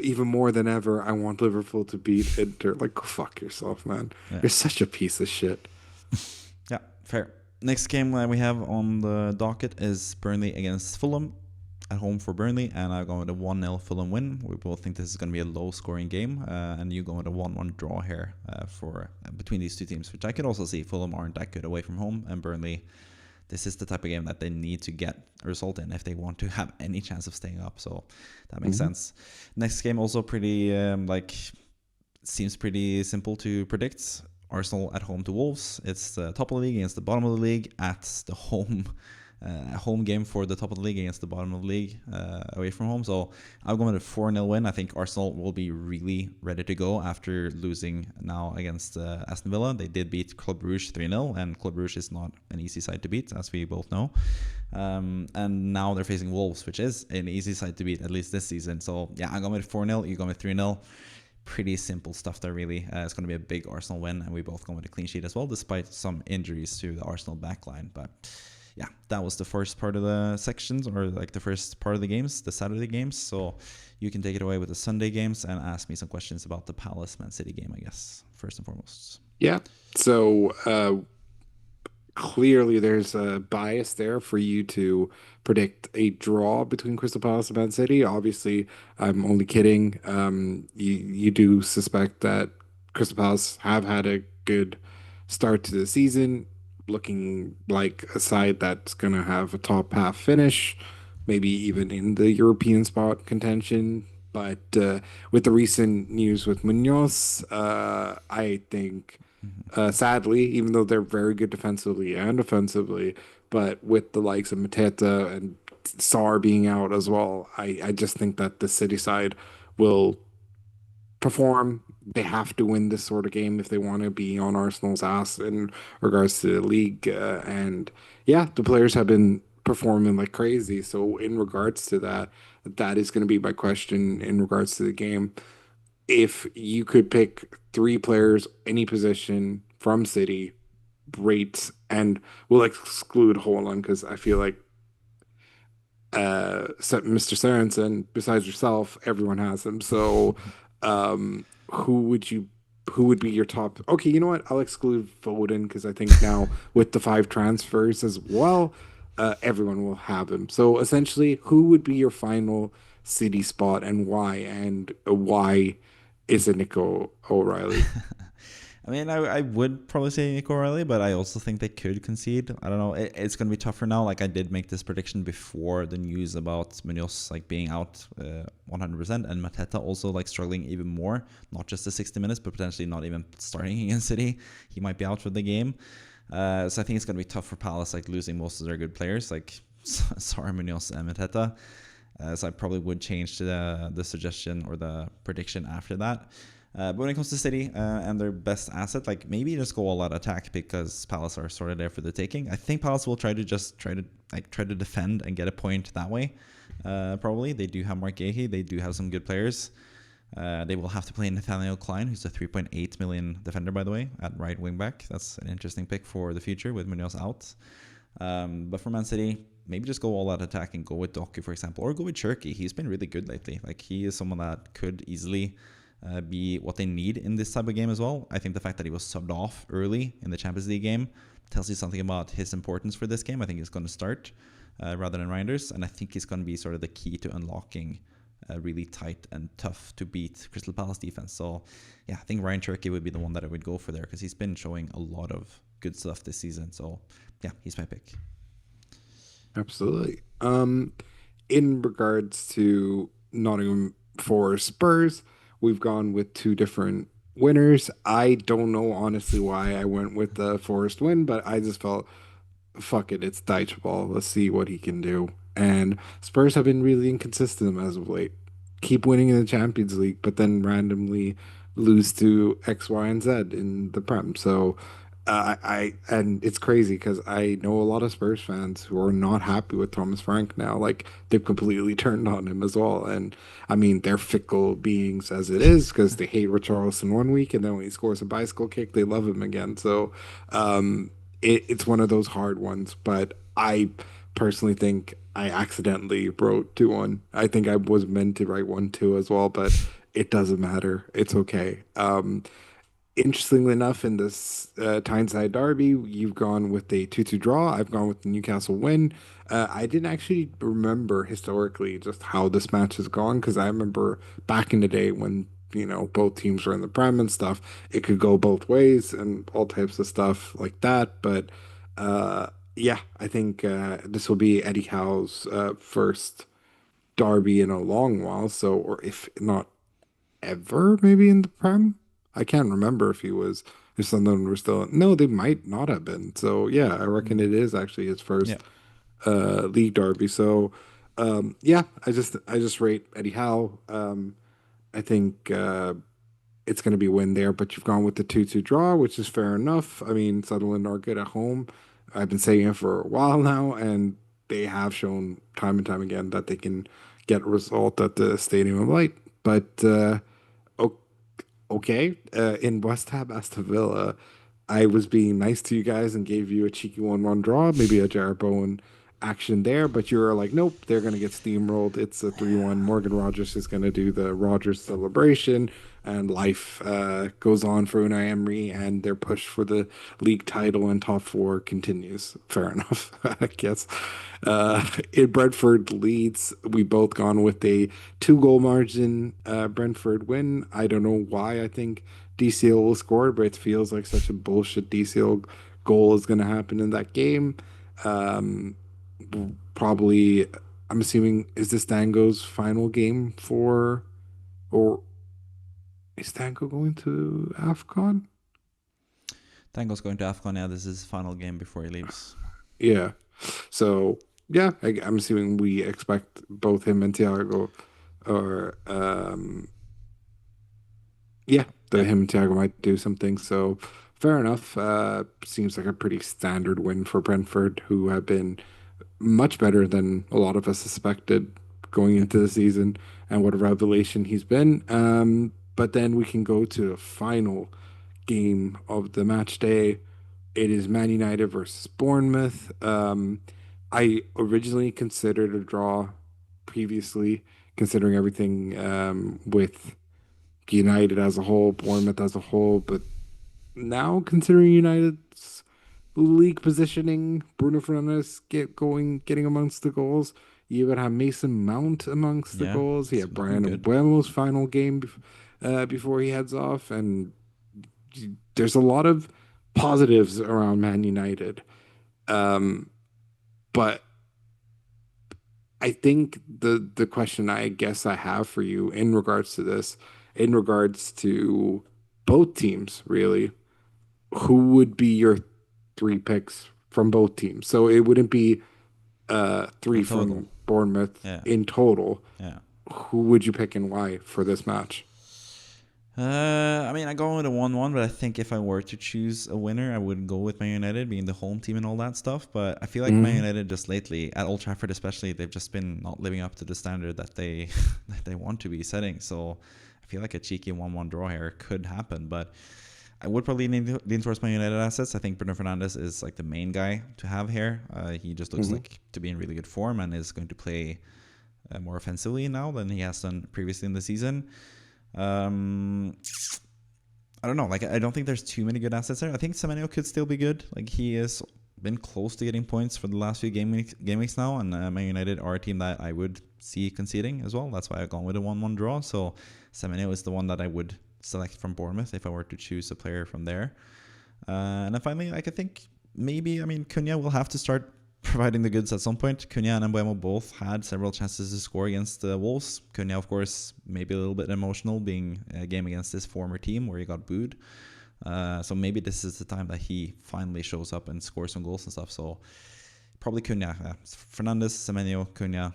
even more than ever, I want Liverpool to beat Inter. Like go fuck yourself, man. Yeah. You're such a piece of shit. Yeah, fair. Next game that we have on the docket is Burnley against Fulham at home for Burnley, and I'm going with a 1-0 Fulham win. We both think this is going to be a low-scoring game, and you go with a 1-1 draw here for between these two teams, which I could also see. Fulham aren't that good away from home, and Burnley, this is the type of game that they need to get a result in if they want to have any chance of staying up. So that makes sense. Next game also pretty seems pretty simple to predict. Arsenal at home to Wolves. It's the top of the league against the bottom of the league at the home game for the top of the league against the bottom of the league away from home. So I'm going with a 4-0 win. I think Arsenal will be really ready to go after losing now against Aston Villa. They did beat Club Brugge 3-0, and Club Brugge is not an easy side to beat, as we both know. And now they're facing Wolves, which is an easy side to beat, at least this season. So yeah, I'm going with 4-0. You go with 3-0. Pretty simple stuff there, really. It's going to be a big Arsenal win, and we both go with a clean sheet as well, despite some injuries to the Arsenal backline. But yeah, that was the first part of the sections, or like the first part of the games, the Saturday games. So you can take it away with the Sunday games and ask me some questions about the Palace Man City game, I guess, first and foremost. Yeah. So clearly there's a bias there for you to predict a draw between Crystal Palace and Man City. Obviously, I'm only kidding. You do suspect that Crystal Palace have had a good start to the season, looking like a side that's gonna have a top half finish, maybe even in the European spot contention. But with the recent news with Munoz, I think sadly, even though they're very good defensively and offensively, but with the likes of Mateta and Sar being out as well, I just think that the City side will perform. They have to win this sort of game if they want to be on Arsenal's ass in regards to the league. And yeah, the players have been performing like crazy. So in regards to that, that is going to be my question in regards to the game. If you could pick three players, any position from City, rates, and we'll exclude Holland because I feel like Mr. Sorensen, besides yourself, everyone has him. So, who would you? Who would be your top? Okay, you know what? I'll exclude Foden because I think now with the five transfers as well, everyone will have him. So essentially, who would be your final City spot and why? And why is it Nico O'Reilly? I mean, I would probably say Nico O'Reilly, but I also think they could concede. I don't know. It's going to be tougher now. Like, I did make this prediction before the news about Munoz like being out 100%, and Mateta also like struggling even more. Not just the 60 minutes, but potentially not even starting against City. He might be out for the game. So I think it's going to be tough for Palace, like losing most of their good players, like Sar, Munoz, and Mateta. So I probably would change to the suggestion or the prediction after that. But when it comes to City and their best asset, like maybe just go all out attack because Palace are sort of there for the taking. I think Palace will try to defend and get a point that way. Probably they do have Mark Gahey, they do have some good players. They will have to play Nathaniel Klein, who's a 3.8 million defender, by the way, at right wing back. That's an interesting pick for the future with Munoz out. But for Man City, maybe just go all out attack and go with Doku, for example, or go with Cherky. He's been really good lately. Like, he is someone that could easily be what they need in this type of game as well. I think the fact that he was subbed off early in the Champions League game tells you something about his importance for this game. I think he's going to start rather than Reinders, and I think he's going to be sort of the key to unlocking a really tight and tough to beat Crystal Palace defense. So yeah, I think Ryan Cherky would be the one that I would go for there, because he's been showing a lot of good stuff this season. So yeah, he's my pick. Absolutely. In regards to Nottingham Forest Spurs, we've gone with two different winners. I don't know honestly why I went with the Forest win, but I just felt, fuck it, it's Dyche ball. Let's see what he can do. And Spurs have been really inconsistent as of late. Keep winning in the Champions League, but then randomly lose to X, Y, and Z in the Prem. So and it's crazy because I know a lot of Spurs fans who are not happy with Thomas Frank now. Like, they've completely turned on him as well. And I mean, they're fickle beings as it is, because they hate Richarlison one week, and then when he scores a bicycle kick, they love him again. So it's one of those hard ones. But I personally think I accidentally wrote 2-1. I think I was meant to write 1-2 as well, but it doesn't matter. It's okay. Interestingly enough, in this Tyneside derby, you've gone with a 2-2 draw. I've gone with the Newcastle win. I didn't actually remember historically just how this match has gone, because I remember back in the day when, both teams were in the Prem and stuff, it could go both ways and all types of stuff like that. But yeah, I think this will be Eddie Howe's first derby in a long while. So, or if not ever, maybe in the Prem. I can't remember if Sunderland were still. No, they might not have been. So yeah, I reckon it is actually his Yeah. first league derby. So yeah, I just rate Eddie Howe. I think it's going to be a win there, but you've gone with the 2-2 draw, which is fair enough. I mean, Sunderland are good at home. I've been saying it for a while now, and they have shown time and time again that they can get a result at the Stadium of Light. But okay, in West Ham Aston Villa, I was being nice to you guys and gave you a cheeky 1-1 draw, maybe a Jared Bowen action there, but you were like, nope, they're going to get steamrolled. It's a 3-1. Morgan Rogers is going to do the Rogers celebration, and life goes on for Unai Emery, and their push for the league title and top four continues. Fair enough, I guess. In Brentford Leeds, we both gone with a 2-goal margin Brentford win. I don't know why I think DCL will score, but it feels like such a bullshit DCL goal is going to happen in that game. Um, Probably, I'm assuming, is this Dango's final game or is Dango going to Afcon? Tango's going to Afcon. Yeah, this is his final game before he leaves. Yeah. So, yeah, I'm assuming we expect both him and Thiago, or, yeah, him and Thiago might do something. So, fair enough. Seems like a pretty standard win for Brentford, who have been much better than a lot of us suspected going into the season, and what a revelation he's been. But then we can go to the final game of the match day. It is Man United versus Bournemouth. I originally considered a draw previously, considering everything with United as a whole, Bournemouth as a whole, but now considering United's league positioning, Bruno Fernandes getting amongst the goals. You would have Mason Mount amongst the Yeah, goals. He it's had looking Brian good. Mbeumo's final game before he heads off, and there's a lot of positives around Man United. Um, but I think the question I guess I have for you in regards to this, in regards to both teams, really, who would be your three picks from both teams? So it wouldn't be three In total. from Bournemouth Yeah. in total. Yeah. Who would you pick and why for this match? I mean, I go with a 1-1, but I think if I were to choose a winner, I would go with Man United being the home team and all that stuff. But I feel like Man Hmm. United just lately, at Old Trafford especially, they've just been not living up to the standard that they that they want to be setting. So I feel like a cheeky 1-1 draw here could happen, but I would probably lean towards my United assets. I think Bruno Fernandes is like the main guy to have here. He just looks like to be in really good form and is going to play more offensively now than he has done previously in the season. I don't know. Like, I don't think there's too many good assets there. I think Semenyo could still be good. Like, he has been close to getting points for the last few game weeks now, and Man United are a team that I would see conceding as well. That's why I've gone with a 1-1 draw. So Semenyo is the one that I would select from Bournemouth if I were to choose a player from there. And then finally, like, I think maybe, Cunha will have to start providing the goods at some point. Cunha and Mbeumo both had several chances to score against the Wolves. Cunha, of course, maybe a little bit emotional being a game against his former team where he got booed. So maybe this is the time that he finally shows up and scores some goals and stuff. So probably Cunha. Fernandes, Semenyo, Cunha.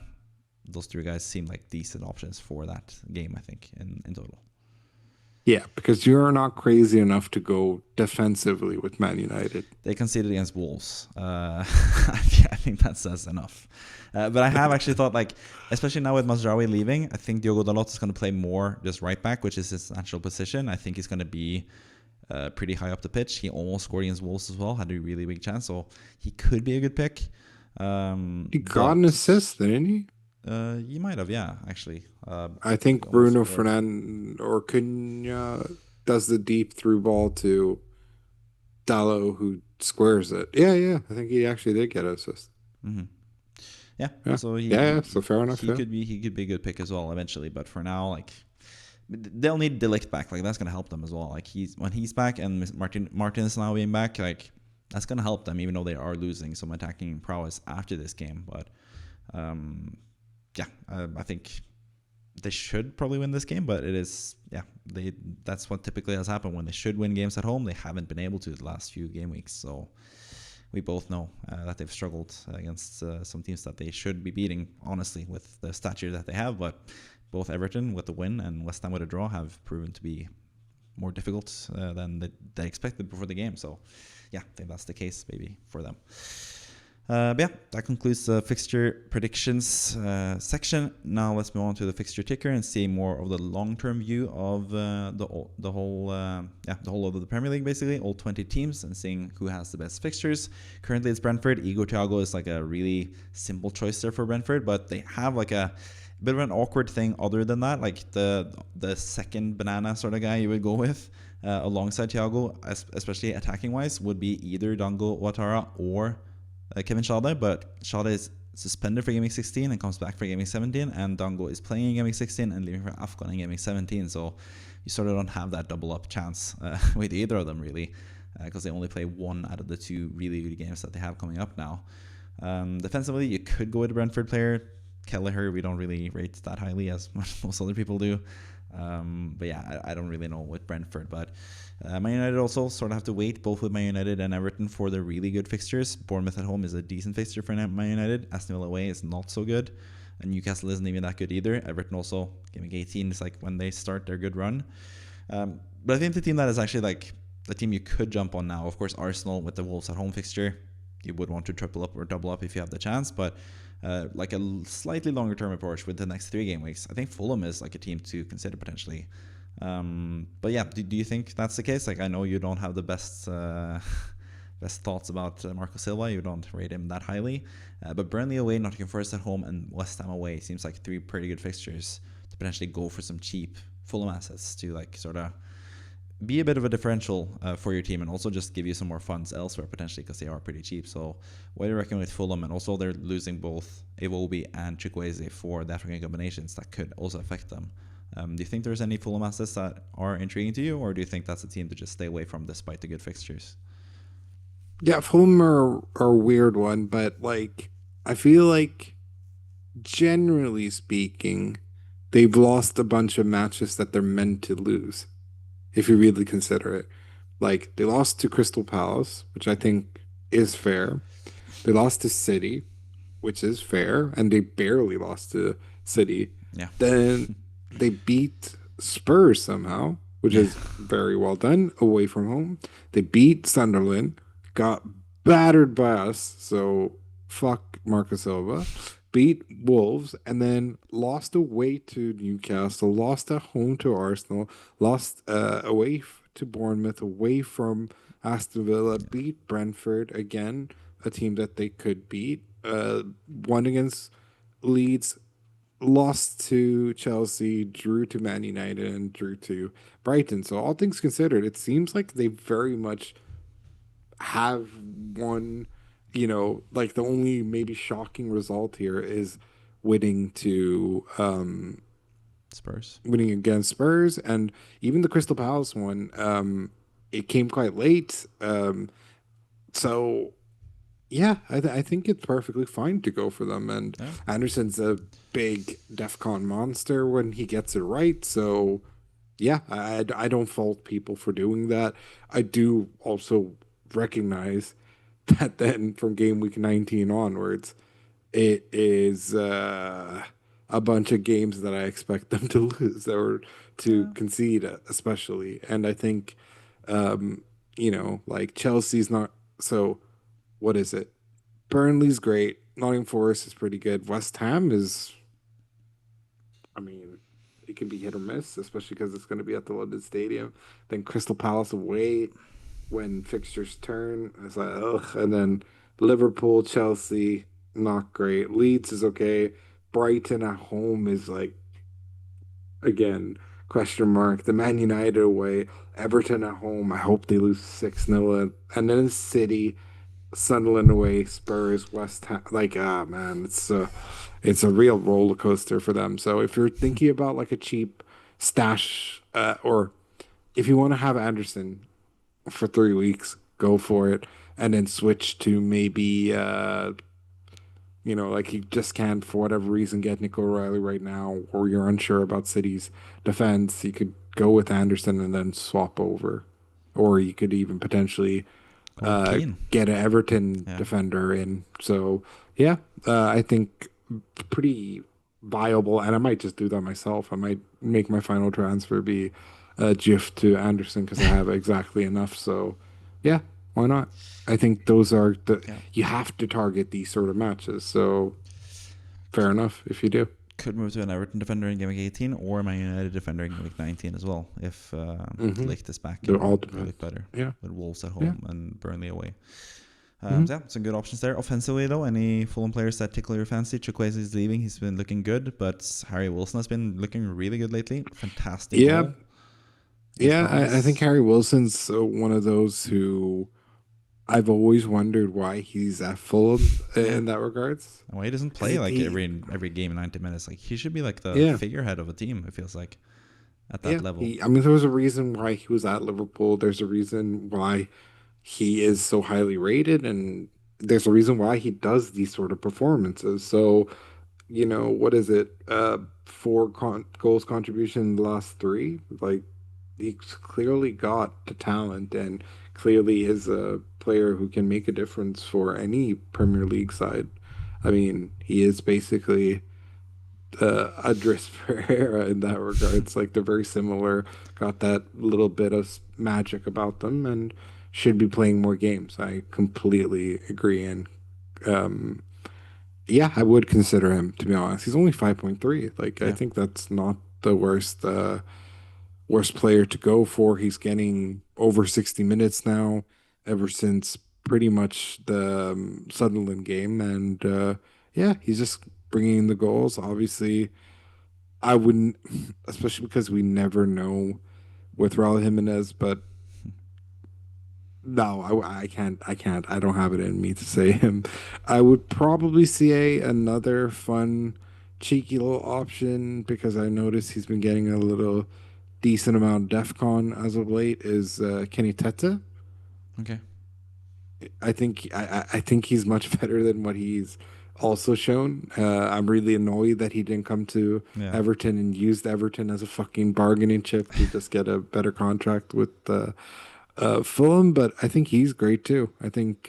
Those three guys seem like decent options for that game, I think, in total. Yeah, because you're not crazy enough to go defensively with Man United. They conceded against Wolves. I think that says enough. But I have actually thought, like, especially now with Mazraoui leaving, I think Diogo Dalot is going to play more just right back, which is his natural position. I think he's going to be pretty high up the pitch. He almost scored against Wolves as well, had a really big chance, so he could be a good pick. He got an assist, didn't he? You might have, yeah, actually. I think Bruno Fernandes or Cunha does the deep through ball to Dalot, who squares it. Yeah. I think he actually did get an assist. Mm-hmm. Yeah. So so fair enough. He could be a good pick as well eventually, but for now, like, they'll need De Ligt back. Like, that's gonna help them as well. Like, when he's back and Martin is now being back, like, that's gonna help them, even though they are losing some attacking prowess after this game. But I think they should probably win this game, but it is, that's what typically has happened when they should win games at home. They haven't been able to the last few game weeks. So we both know that they've struggled against some teams that they should be beating, honestly, with the stature that they have. But both Everton with the win and West Ham with a draw have proven to be more difficult than they expected before the game. So I think that's the case maybe for them. That concludes the fixture predictions section. Now let's move on to the fixture ticker and see more of the long-term view of the whole of the Premier League, basically all 20 teams, and seeing who has the best fixtures. Currently, it's Brentford. Igor Thiago is like a really simple choice there for Brentford, but they have like a bit of an awkward thing other than that, like the second banana sort of guy you would go with alongside Thiago, especially attacking wise, would be either Dango Ouattara or Kevin Schade, but Schade is suspended for Game 16 and comes back for Game 17, and Dango is playing in Game 16 and leaving for Afcon in Game 17, so you sort of don't have that double up chance with either of them, really, because they only play one out of the two really good games that they have coming up now. Defensively, you could go with a Brentford player. Kelleher, we don't really rate that highly as most other people do. But I don't really know with Brentford. But Man United also sort of have to wait, both with Man United and Everton, for the really good fixtures. Bournemouth at home is a decent fixture for Man United. Aston Villa away is not so good. And Newcastle isn't even that good either. Everton also, Game 18 is like when they start their good run. But I think the team that is actually like the team you could jump on now, of course, Arsenal with the Wolves at home fixture. You would want to triple up or double up if you have the chance. But like a slightly longer term approach with the next 3 game weeks, I think Fulham is like a team to consider potentially. But do you think that's the case? Like, I know you don't have the best thoughts about Marco Silva. You don't rate him that highly. But Burnley away, Nottingham Forest at home, and West Ham away seems like 3 pretty good fixtures to potentially go for some cheap Fulham assets to like sort of be a bit of a differential for your team, and also just give you some more funds elsewhere potentially, because they are pretty cheap. So what do you reckon with Fulham? And also they're losing both Iwobi and Chukwueze for the African combinations that could also affect them. Do you think there's any Fulham assets that are intriguing to you, or do you think that's a team to just stay away from despite the good fixtures? Yeah, Fulham are a weird one, but like I feel like generally speaking, they've lost a bunch of matches that they're meant to lose, if you really consider it. Like, they lost to Crystal Palace, which I think is fair. They lost to City, which is fair, and they barely lost to City. Yeah. Then they beat Spurs somehow, which is very well done, away from home. They beat Sunderland, got battered by us, so fuck Marco Silva. beat Wolves, and then lost away to Newcastle, lost at home to Arsenal, lost away to Bournemouth, away from Aston Villa, beat Brentford again, a team that they could beat, won against Leeds, lost to Chelsea, drew to Man United, and drew to Brighton. So all things considered, it seems like they very much have won, like the only maybe shocking result here is winning to Spurs. winning against Spurs, and even the Crystal Palace one, it came quite late. So yeah, I think it's perfectly fine to go for them. And Yeah. Anderson's a big DEFCON monster when he gets it right. So yeah, I don't fault people for doing that. I do also recognize that then from game week 19 onwards, it is a bunch of games that I expect them to lose or to Yeah. concede, especially. And I think, like Chelsea's not. So what is it? Burnley's great. Nottingham Forest is pretty good. West Ham is, I mean, it can be hit or miss, especially because it's going to be at the London Stadium. Then Crystal Palace away when fixtures turn. It's like, ugh. And then Liverpool, Chelsea, not great. Leeds is okay. Brighton at home is like, again, question mark. The Man United away. Everton at home. I hope they lose 6-0. And then City, Sunderland away, Spurs, West Ham. Like, ah, man, it's a real roller coaster for them. So if you're thinking about like a cheap stash, or if you want to have Anderson for 3 weeks, go for it, and then switch to maybe like you just can't for whatever reason get Nico O'Reilly right now, or you're unsure about City's defense, you could go with Anderson and then swap over, or you could even potentially Go with Kane. get an Everton Yeah. defender in. So yeah, I think pretty viable, and I might just do that myself. I might make my final transfer be GIF to Anderson because I have exactly enough. So yeah, why not? I think those are Yeah. you have to target these sort of matches. So fair enough if you do. Could move to an Everton defender in game week 18 or Man United defender in game week 19 as well if Mm-hmm. Ligt is back They're all and they depend. look better Yeah, with Wolves at yeah. home and Burnley away. Mm-hmm. So yeah, some good options there. Offensively though, any Fulham players that tickle your fancy? Chukwueze is leaving. He's been looking good, but Harry Wilson has been looking really good lately. Fantastic Yeah, goal against yeah. I think Palace. Harry Wilson's one of those who I've always wondered why he's at Fulham Yeah. in that regards. And why he doesn't 'Cause play like every game 90 minutes. Like he should be like the yeah, figurehead of a team, it feels like, at that yeah. level. I mean, there was a reason why he was at Liverpool. There's a reason why he is so highly rated, and there's a reason why he does these sort of performances. So, what is it? Four goals contribution in the last three. Like he's clearly got the talent and clearly is a player who can make a difference for any Premier League side. I mean, he is basically Adris Pereira in that regard. It's like they're very similar, got that little bit of magic about them, and should be playing more games. I completely agree. And um, yeah, I would consider him, to be honest. He's only 5.3. Like, I Yeah. think that's not the worst player to go for. He's getting over 60 minutes now, ever since pretty much the Sunderland game. And yeah, he's just bringing in the goals. Obviously, I wouldn't, especially because we never know with Raul Jimenez, but no, I can't. I can't. I don't have it in me to say him. I would probably see another fun, cheeky little option because I noticed he's been getting a little decent amount of DEFCON as of late. Is Kenny Tete? Okay. I think he's much better than what he's also shown. I'm really annoyed that he didn't come to Yeah. Everton and used Everton as a fucking bargaining chip to just get a better contract with Fulham. But I think he's great too. I think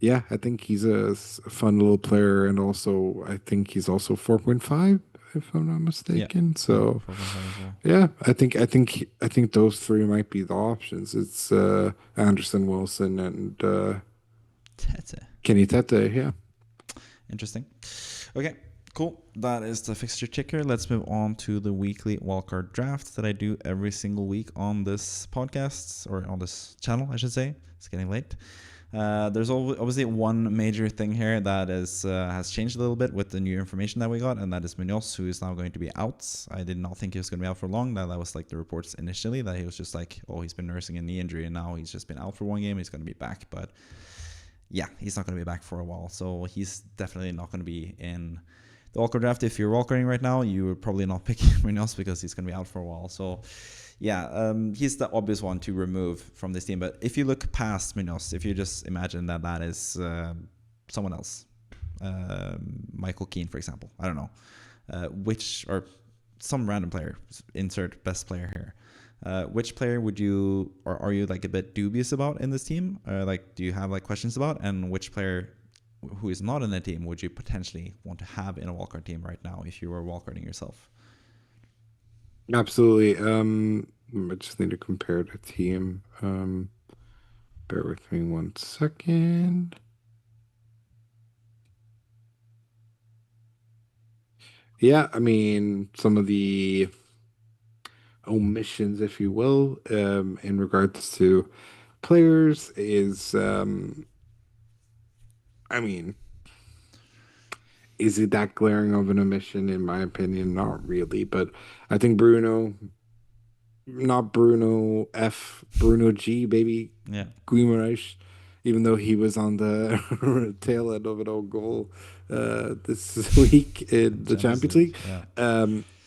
yeah, I think he's a fun little player, and also I think he's also 4.5 if I'm not Yeah. mistaken. Yeah. So 4.5 as well. yeah, I think those three might be the options. It's Anderson, Wilson, and Tete. Kenny Tete. Yeah. Interesting. Okay, cool. That is the fixture ticker. Let's move on to the weekly wildcard draft that I do every single week on this podcast, or on this channel, I should say. It's getting late. There's obviously one major thing here that is has changed a little bit with the new information that we got, and that is Munoz, who is now going to be out. I did not think he was going to be out for long. That was like the reports initially, that he was just like, oh, he's been nursing a knee injury, and now he's just been out for one game. He's going to be back, but yeah, he's not going to be back for a while. So he's definitely not going to be in the wildcard draft. If you're wildcarding right now, you would probably not pick Munoz because he's going to be out for a while. So yeah, he's the obvious one to remove from this team. But if you look past Munoz, if you just imagine that that is someone else, Michael Keane, for example, I don't know, or some random player, insert best player here. Which player would you, or are you like a bit dubious about in this team? Like, do you have like questions about? And which player who is not in the team would you potentially want to have in a wildcard team right now if you were wildcarding yourself? Absolutely. I just need to compare the team. Bear with me 1 second. Yeah, I mean, some of the omissions, if you will, in regards to players is, I mean, is it that glaring of an omission? In my opinion, not really. But I think Bruno, not Bruno F, Bruno G, baby, Yeah, Guimaraes, even though he was on the tail end of an own goal this week in the Champions Champions League. League, Yeah,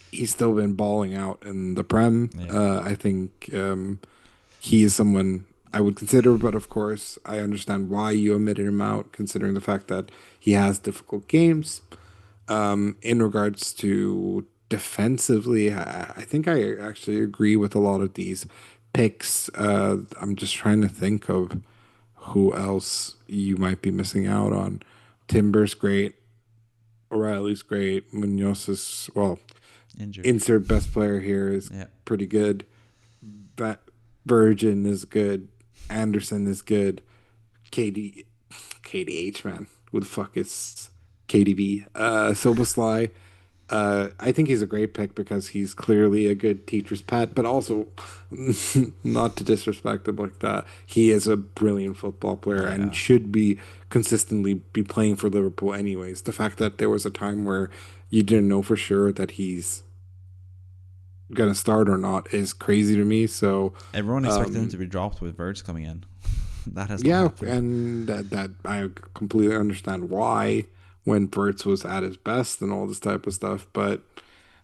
he's still been balling out in the Prem. yeah, I think he is someone I would consider, but of course, I understand why you omitted him out, considering the fact that he has difficult games. In regards to defensively, I think I actually agree with a lot of these picks. I'm just trying to think of who else you might be missing out on. Timber's great. O'Reilly's great. Munoz is, well, injured. insert best player here is Yeah, pretty good. That Virgin is good. Anderson is good. KD, KDH, man. Who the fuck is KDB? Soboslai. I think he's a great pick because he's clearly a good teacher's pet, but also, not to disrespect him like that, he is a brilliant football player and yeah. should be consistently be playing for Liverpool anyways. The fact that there was a time where you didn't know for sure that he's gonna start or not is crazy to me. So, Everyone expected him to um, be dropped with Verge coming in. That has not yeah, happened. and that I completely understand why when Verts was at his best and all this type of stuff, but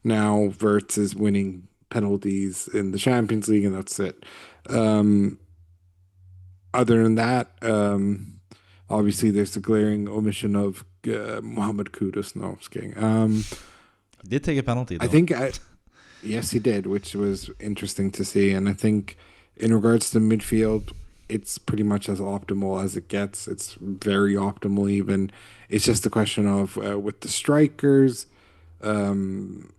now Verts is winning penalties in the Champions League, and that's it. Um, Other than that, obviously there's the glaring omission of Mohamed Kudus. No, I'm just kidding. He did take a penalty I though. think yes, he did, which was interesting to see. And I think in regards to midfield, it's pretty much as optimal as it gets. It's very optimal, even. It's just a question of with the strikers. Um,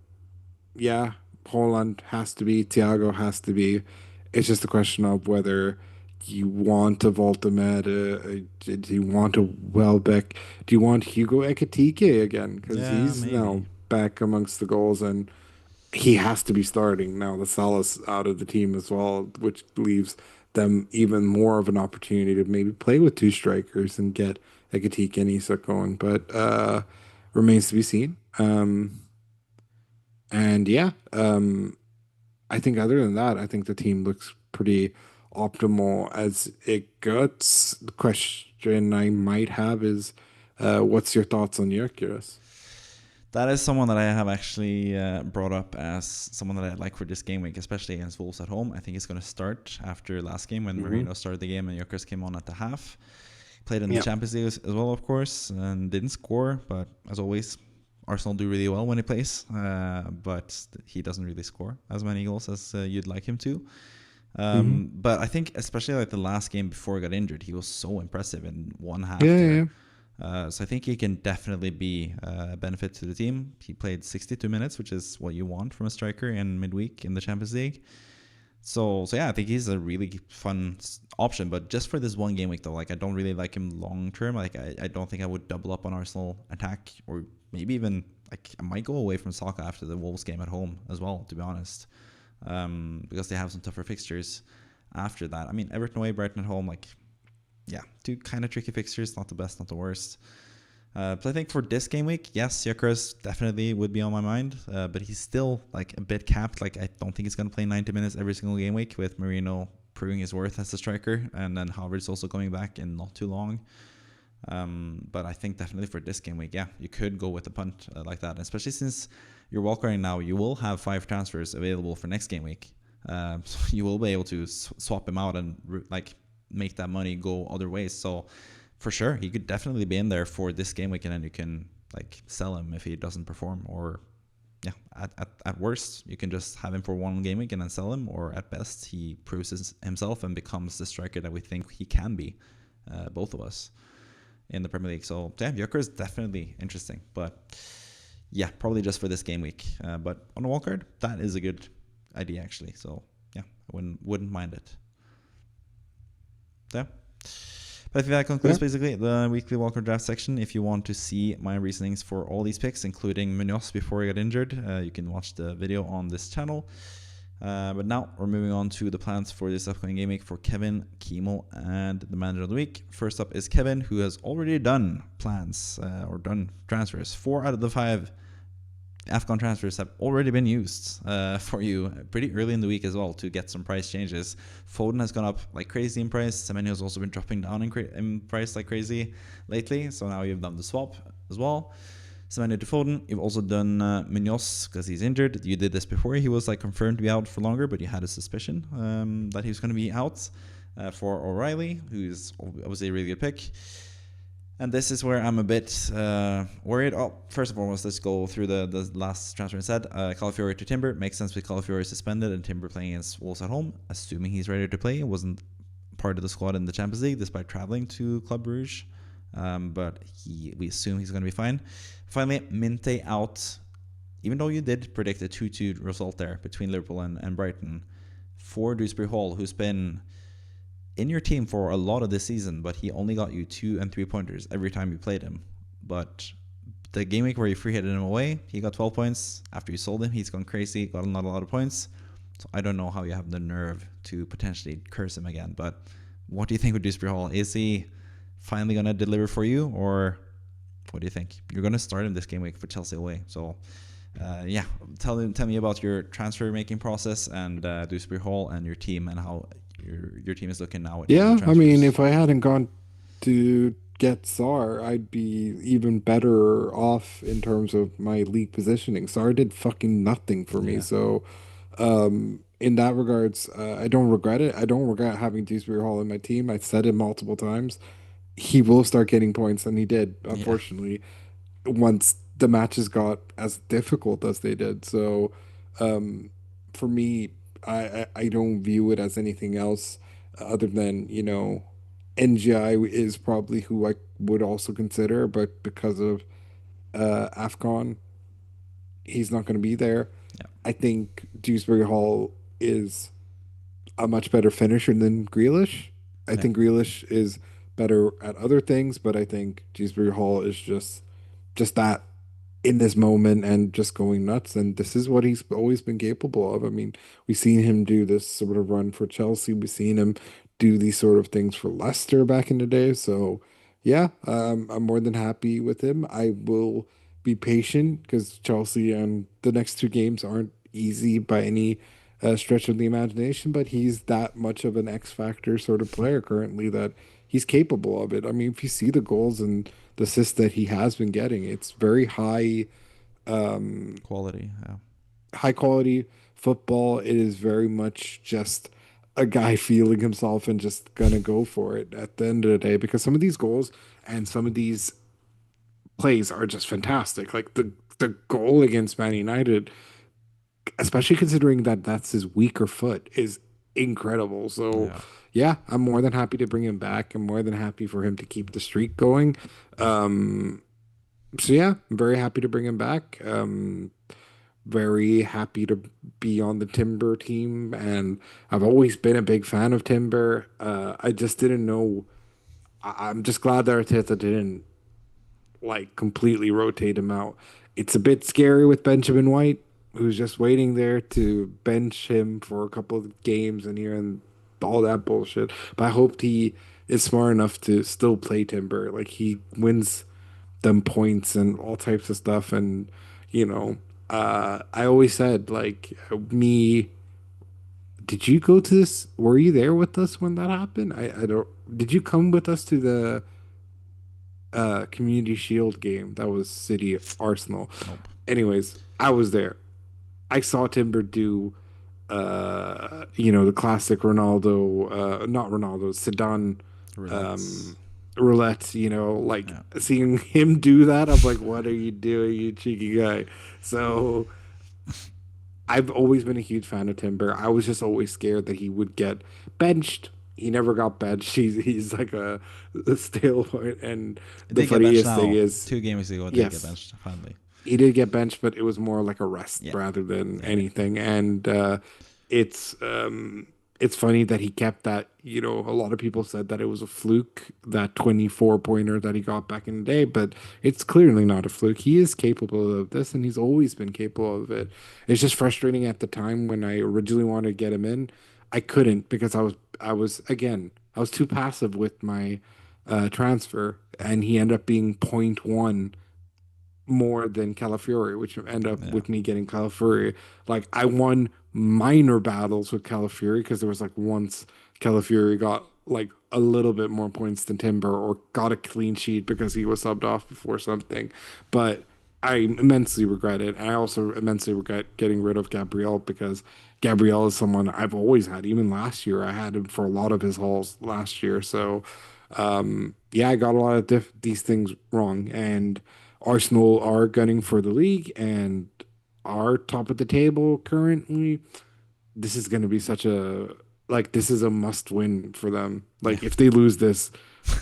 yeah, Holland has to be, Thiago has to be. It's just a question of whether you want a Voltamed, do you want a Welbeck, do you want Hugo Ekitike again? Because Yeah, he's now maybe. back amongst the goals and he has to be starting now that Salah's out of the team as well, which leaves them even more of an opportunity to maybe play with two strikers and get Ekitike and Isak going. But remains to be seen. And yeah, I think other than that, I think the team looks pretty optimal as it gets. The question I might have is, what's your thoughts on Gyökeres? That is someone that I have actually brought up as someone that I like for this game week, especially against Wolves at home. I think he's going to start after last game when Mm-hmm. Marino started the game and Jokers came on at the half. Played in the Yeah. Champions League as well, of course, and didn't score. But as always, Arsenal do really well when he plays, but he doesn't really score as many goals as you'd like him to. Mm-hmm. But I think especially like the last game before he got injured, he was so impressive in one Yeah, half yeah, there. yeah. So I think he can definitely be a benefit to the team. He played 62 minutes, which is what you want from a striker in midweek in the Champions League. So yeah, I think he's a really fun option. But just for this one game week though, like I don't really like him long term. Like I don't think I would double up on Arsenal attack, or maybe even like I might go away from Saka after the Wolves game at home as well. To be honest, because they have some tougher fixtures after that. I mean, Everton away, Brighton at home. Like yeah, two kind of tricky fixtures. Not the best, not the worst. But I think for this game week, yes, Gyökeres definitely would be on my mind. But he's still like a bit capped. Like I don't think he's going to play 90 minutes every single game week with Marino proving his worth as a striker, and then Havertz also coming back in not too long. But I think definitely for this game week, yeah, you could go with a punt like that, especially since you're wildcarding now. You will have 5 transfers available for next game week, so you will be able to swap him out and like make that money go other ways. So for sure, he could definitely be in there for this game week, and then you can like sell him if he doesn't perform, or yeah, at worst, you can just have him for one game week and then sell him, or at best, he proves himself and becomes the striker that we think he can be, both of us, in the Premier League. So, yeah, Joker is definitely interesting, but yeah, probably just for this game week. But on a wildcard, that is a good idea, actually. So, yeah, I wouldn't mind it. Yeah. But I think that concludes basically the weekly wildcard draft section. If you want to see my reasonings for all these picks, including Munoz before he got injured, you can watch the video on this channel. But now we're moving on to the plans for this upcoming game week for Kevin, Kimo, and the manager of the week. First up is Kevin, who has already done plans or done transfers. 4 out of the 5 Afcon transfers have already been used for you pretty early in the week as well to get some price changes. Foden has gone up like crazy in price. Semenyo has also been dropping down in price like crazy lately. So now you've done the swap as well. Semenyo to Foden. You've also done Munoz because he's injured. You did this before. He was like confirmed to be out for longer, but you had a suspicion that he was going to be out for O'Reilly, who's obviously a really good pick. And this is where I'm a bit worried. Oh, first and foremost, let's go through the last transfer instead. Calafiori to Timber. Makes sense with Calafiori suspended and Timber playing against Wolves at home. Assuming he's ready to play. Wasn't part of the squad in the Champions League despite traveling to Club Brugge. But we assume he's going to be fine. Finally, Minte out. Even though you did predict a 2-2 result there between Liverpool and Brighton, for Dewsbury Hall, who's been in your team for a lot of this season, but he only got you 2 and 3 pointers every time you played him. But the game week where you free hit him away, he got 12 points. After you sold him, he's gone crazy, got not a lot of points. So I don't know how you have the nerve to potentially curse him again. But what do you think with Dewsbury Hall? Is he finally going to deliver for you, or what do you think? You're going to start him this game week for Chelsea away. So yeah, tell me about your transfer making process and Dewsbury Hall and your team and how your team is looking now. Yeah, I mean, if I hadn't gone to get Sar, I'd be even better off in terms of my league positioning. Sar did fucking nothing for me. Yeah. So, in that regards, I don't regret it. I don't regret having Dewsbury Hall in my team. I said it multiple times. He will start getting points, and he did, Yeah. unfortunately, once the matches got as difficult as they did. So, um, for me, I don't view it as anything else other than, NGI is probably who I would also consider, but because of Afcon, he's not going to be there. Yeah. I think Dewsbury Hall is a much better finisher than Grealish. I Yeah. think Grealish is better at other things, but I think Dewsbury Hall is just that in this moment and just going nuts. And this is what he's always been capable of. I mean, we've seen him do this sort of run for Chelsea. We've seen him do these sort of things for Leicester back in the day. So, yeah, I'm more than happy with him. I will be patient because Chelsea and the next 2 games aren't easy by any stretch of the imagination, but he's that much of an X factor sort of player currently that he's capable of it. I mean, if you see the goals and the assists that he has been getting, it's very Quality. Yeah. high quality football. It is very much just a guy feeling himself and just gonna go for it at the end of the day because some of these goals and some of these plays are just fantastic. Like the goal against Man United, especially considering that that's his weaker foot, is incredible. So Yeah. yeah, I'm more than happy to bring him back. I'm more than happy for him to keep the streak going. So yeah, I'm very happy to bring him back. very happy to be on the Timber team, and I've always been a big fan of Timber. I just didn't know. I'm just glad that Arteta didn't like completely rotate him out. It's a bit scary with Benjamin White, who's just waiting there to bench him for a couple of games and here and all that bullshit. But I hope he is smart enough to still play Timber. Like he wins them points and all types of stuff. And you know, I always said like me. Did you go to this? Were you there with us when that happened? I don't. Did you come with us to the Community Shield game? That was City Arsenal. Nope. Anyways, I was there. I saw Timber do the classic Ronaldo, not Ronaldo, Zidane Roulettes. um roulette, like Yeah. seeing him do that, I'm like, what are you doing, you cheeky guy? So I've always been a huge fan of Timber. I was just always scared that he would get benched. He never got benched. He's like a stale point. And It the did get benched funniest thing now. is, 2 games ago, it did get yes, benched finally. he did get benched, but it was more like a rest Yeah. rather than Yeah. anything. And it's it's funny that he kept that. A lot of people said that it was a fluke, that 24 pointer that he got back in the day, but it's clearly not a fluke. He is capable of this, and he's always been capable of it. It's just frustrating at the time when I originally wanted to get him in. I couldn't because I was too passive with my transfer, and he ended up being point 0.1 more than Calafiori, which ended up Yeah. with me getting Calafiori. Like I won minor battles with Calafiori because there was like once Calafiori got like a little bit more points than Timber or got a clean sheet because he was subbed off before something. But I immensely regret it. I also immensely regret getting rid of Gabriel because Gabriel is someone I've always had. Even last year, I had him for a lot of his hauls last year. So, yeah, I got a lot of these things wrong. And Arsenal are gunning for the league and are top of the table currently. This is going to be such a this is a must win for them. Yeah. Like if they lose this,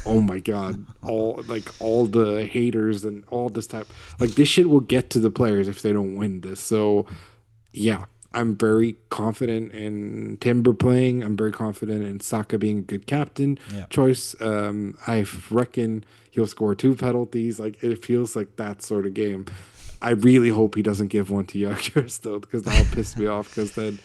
oh my God, all the haters and all this type this shit will get to the players if they don't win this. So yeah, I'm very confident in Timber playing. I'm very confident in Saka being a good captain Yeah. choice. I reckon he'll score 2 penalties. Like it feels like that sort of game. I really hope he doesn't give one to Gyökeres though, because that'll piss me off. Because then,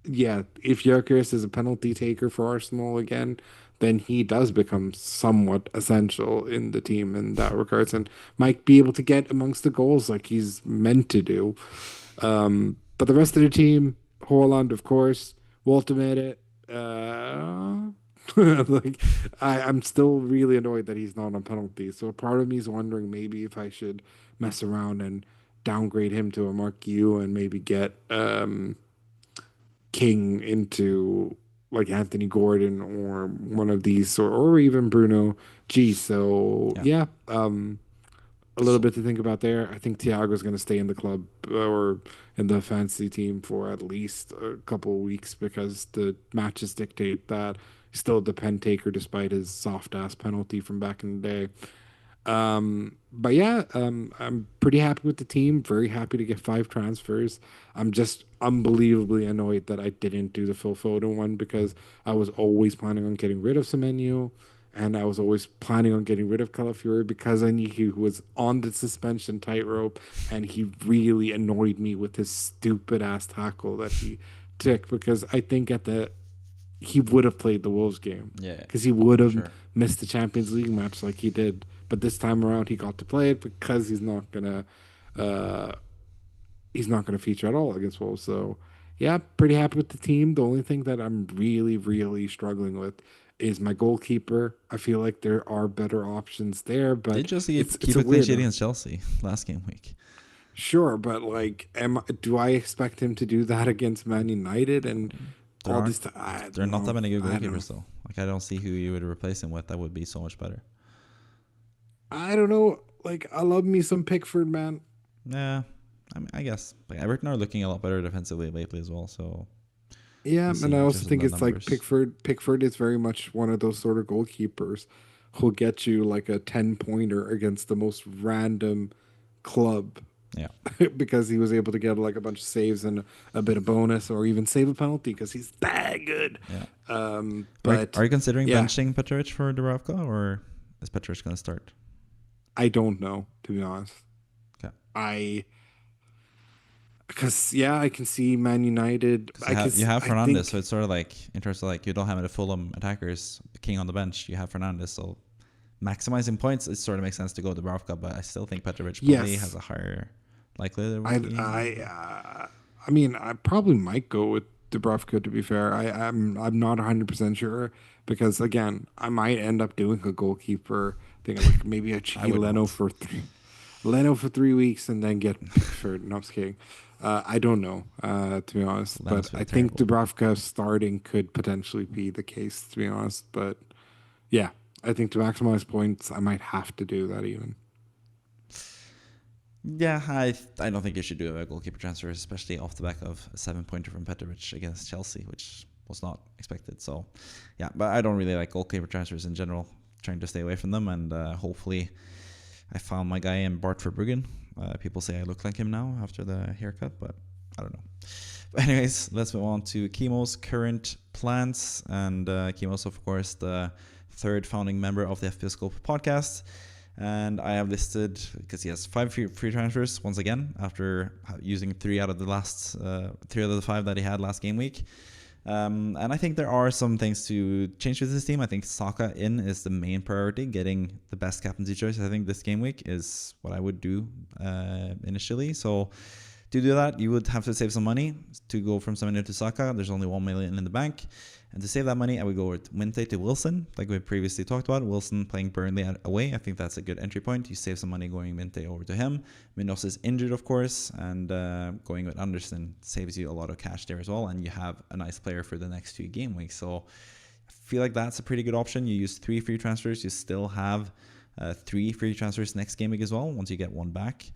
yeah, if Gyökeres is a penalty taker for Arsenal again, then he does become somewhat essential in the team in that regards, and might be able to get amongst the goals like he's meant to do. But the rest of the team, Holland, of course, Walter made it. Like I'm still really annoyed that he's not on penalties. So part of me is wondering maybe if I should mess around and downgrade him to a Mark U and maybe get King into like Anthony Gordon or one of these or even Bruno G. So Yeah. yeah, a little So bit to think about there. I think Thiago's going to stay in the club or in the fantasy team for at least a couple of weeks because the matches dictate that he's still the pen taker despite his soft ass penalty from back in the day. But yeah, I'm pretty happy with the team. Very happy to get 5 transfers. I'm just unbelievably annoyed that I didn't do the Phil Foden one because I was always planning on getting rid of Semenyo, and I was always planning on getting rid of Calafiori because I knew he was on the suspension tightrope, and he really annoyed me with his stupid ass tackle that he took because I think at the he would have played the Wolves game yeah, because he would for have sure. missed the Champions League match like he did. But this time around, he got to play it because uh, he's not gonna feature at all against Wolves. So yeah, pretty happy with the team. The only thing that I'm really, really struggling with is my goalkeeper. I feel like there are better options there, Did but just it's keep a a clean weird sheet one. against Chelsea last game week. Sure, but do I expect him to do that against Man United and There all aren't this? I there are don't not that know. many good I don't know. goalkeepers though. Like I don't see who you would replace him with that would be so much better. I don't know. Like, I love me some Pickford, man. Yeah, I mean, I guess like Everton are looking a lot better defensively lately as well. So Yeah, we'll and see I in also terms of think the it's like numbers. Pickford. Pickford is very much one of those sort of goalkeepers who'll get you like a 10 pointer against the most random club. Yeah. because he was able to get like a bunch of saves and a bit of bonus, or even save a penalty because he's that good. Yeah. But Are you considering yeah, benching Petrovic for Dubravka, or is Petrovic going to start? I don't know, to be honest. Okay. I Because yeah, I can see Man United. Because you have I Fernandes, so think it's sort of like in terms of like you don't have the Fulham attackers king on the bench. You have Fernandes, so maximizing points, it sort of makes sense to go to Dubravka, but I still think Petrovic probably has yes. a higher likelihood of I being. I mean, I probably might go with Dubravka. To be fair, I'm not 100% sure because again, I might end up doing a goalkeeper thing, like maybe a I cheeky would Leno not. for Leno for 3 weeks and then get Pickford. No, I'm just kidding. I don't know, to be honest, but Leno's been I think terrible. Dubravka starting could potentially be the case, to be honest. But yeah, I think to maximize points, I might have to do that even. Yeah, I don't think you should do a goalkeeper transfer, especially off the back of a 7 pointer from Petrovic against Chelsea, which was not expected. So, yeah, but I don't really like goalkeeper transfers in general. Trying to stay away from them, and hopefully, I found my guy in Bart Verbruggen. People say I look like him now after the haircut, but I don't know. But anyways, let's move on to Kimo's current plans, and Kimo's of course the third founding member of the FPL Scope podcast. And I have listed, because he has 5 free transfers once again after using 3 out of the 5 that he had last game week. And I think there are some things to change with this team. I think Saka in is the main priority, getting the best captaincy choice. I think this game week is what I would do initially. So to do that, you would have to save some money to go from Semenyo to Saka. There's only 1 million in the bank. And to save that money, I would go with Winte to Wilson, like we previously talked about. Wilson playing Burnley away. I think that's a good entry point. You save some money going Winte over to him. Minos is injured, of course, and going with Anderson saves you a lot of cash there as well. And you have a nice player for the next 2 game weeks. So I feel like that's a pretty good option. You use 3 free transfers. You still have 3 free transfers next game week as well, once you get 1 back.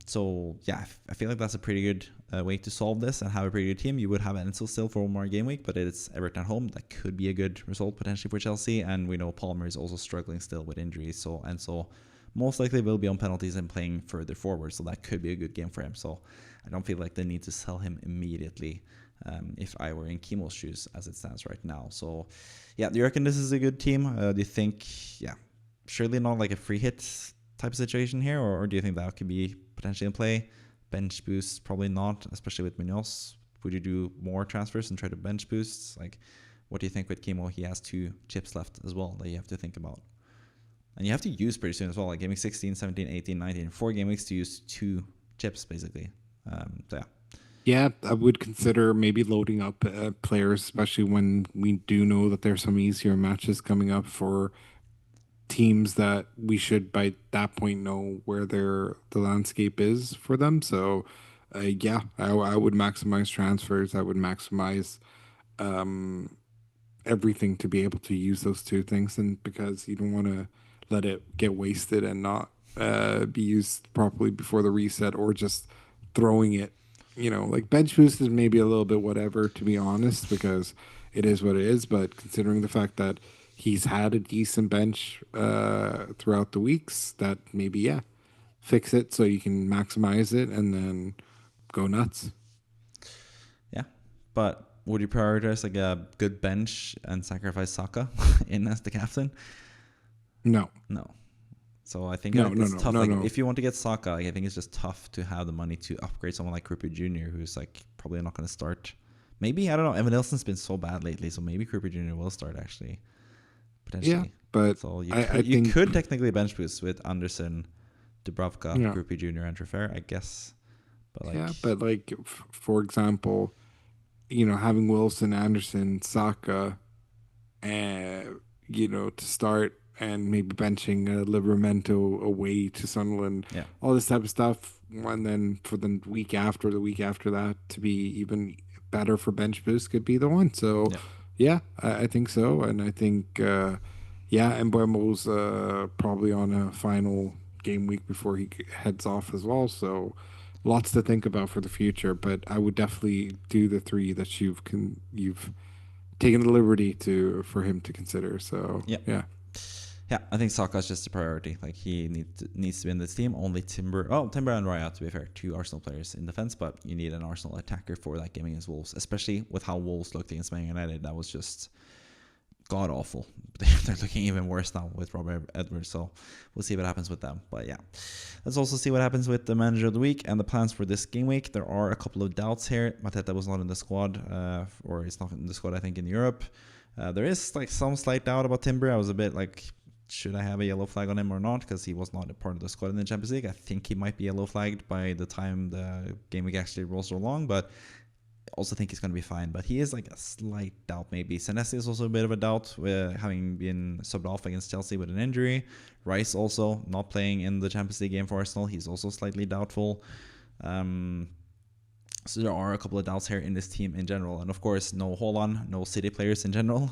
So yeah, I feel like that's a pretty good way to solve this and have a pretty good team. You would have Enzo still for 1 more game week, but it's Everton at home. That could be a good result potentially for Chelsea, and we know Palmer is also struggling still with injuries. So Enzo most likely will be on penalties and playing further forward, so that could be a good game for him. So I don't feel like they need to sell him immediately if I were in Kimo's shoes as it stands right now. So yeah, do you reckon this is a good team? Do you think, yeah, surely not like a free hit type of situation here, or do you think that could be potentially in play? Bench boosts, probably not, especially with Munoz. Would you do more transfers and try to bench boosts? Like, what do you think with Kimo? He has 2 chips left as well that you have to think about. And you have to use pretty soon as well, like gaming 16, 17, 18, 19. 4 game weeks to use 2 chips, basically. So yeah. Yeah, I would consider maybe loading up players, especially when we do know that there's some easier matches coming up for teams that we should by that point know where the landscape is for them. So, yeah, I would maximize transfers. I would maximize um, everything to be able to use those 2 things, and because you don't want to let it get wasted and not be used properly before the reset, or just throwing it. Like bench boost is maybe a little bit whatever, to be honest, because it is what it is. But considering the fact that he's had a decent bench throughout the weeks, that maybe, yeah, fix it so you can maximize it and then go nuts. Yeah. But would you prioritize like a good bench and sacrifice Saka in as the captain? No, No. So I think no, like no, it's no, tough. no, Like no. if you want to get Saka, like, I think it's just tough to have the money to upgrade someone like Kruppi Jr., who's like probably not going to start. Maybe, I don't know. Evan Nilsson's been so bad lately, so maybe Kruppi Jr. will start actually, Yeah, potentially. but So you I could you think, could technically bench boost with Anderson, Dubravka, yeah, Kruppi Jr., and Traffer, I guess. But like, yeah, but like, for example, having Wilson, Anderson, Saka, and to start, and maybe benching Livramento away to Sunderland, yeah, all this type of stuff, and then for the week after that to be even better for bench boost could be the one. So, yeah, yeah, I think so, and I think, yeah, and Mbeumo's probably on a final game week before he heads off as well. So, lots to think about for the future. But I would definitely do the 3 that you've taken the liberty to for him to consider. So yeah. yeah, Yeah, I think Saka is just a priority. Like he needs to be in this team. Only Timber and Raya, to be fair, two Arsenal players in defense, but you need an Arsenal attacker for that game against Wolves, especially with how Wolves looked against Man United. That was just god awful. They're looking even worse now with Robert Edwards, so we'll see what happens with them. But yeah, let's also see what happens with the manager of the week and the plans for this game week. There are a couple of doubts here. Mateta was not in the squad, or it's not in the squad, I think, in Europe. There is like some slight doubt about Timber. I was a bit like, should I have a yellow flag on him or not? Because he was not a part of the squad in the Champions League. I think he might be yellow flagged by the time the game week actually rolls along, but I also think he's going to be fine. But he is like a slight doubt maybe. Senesi is also a bit of a doubt, having been subbed off against Chelsea with an injury. Rice also not playing in the Champions League game for Arsenal. He's also slightly doubtful. So there are a couple of doubts here in this team in general. And of course, no Haaland, no City players in general.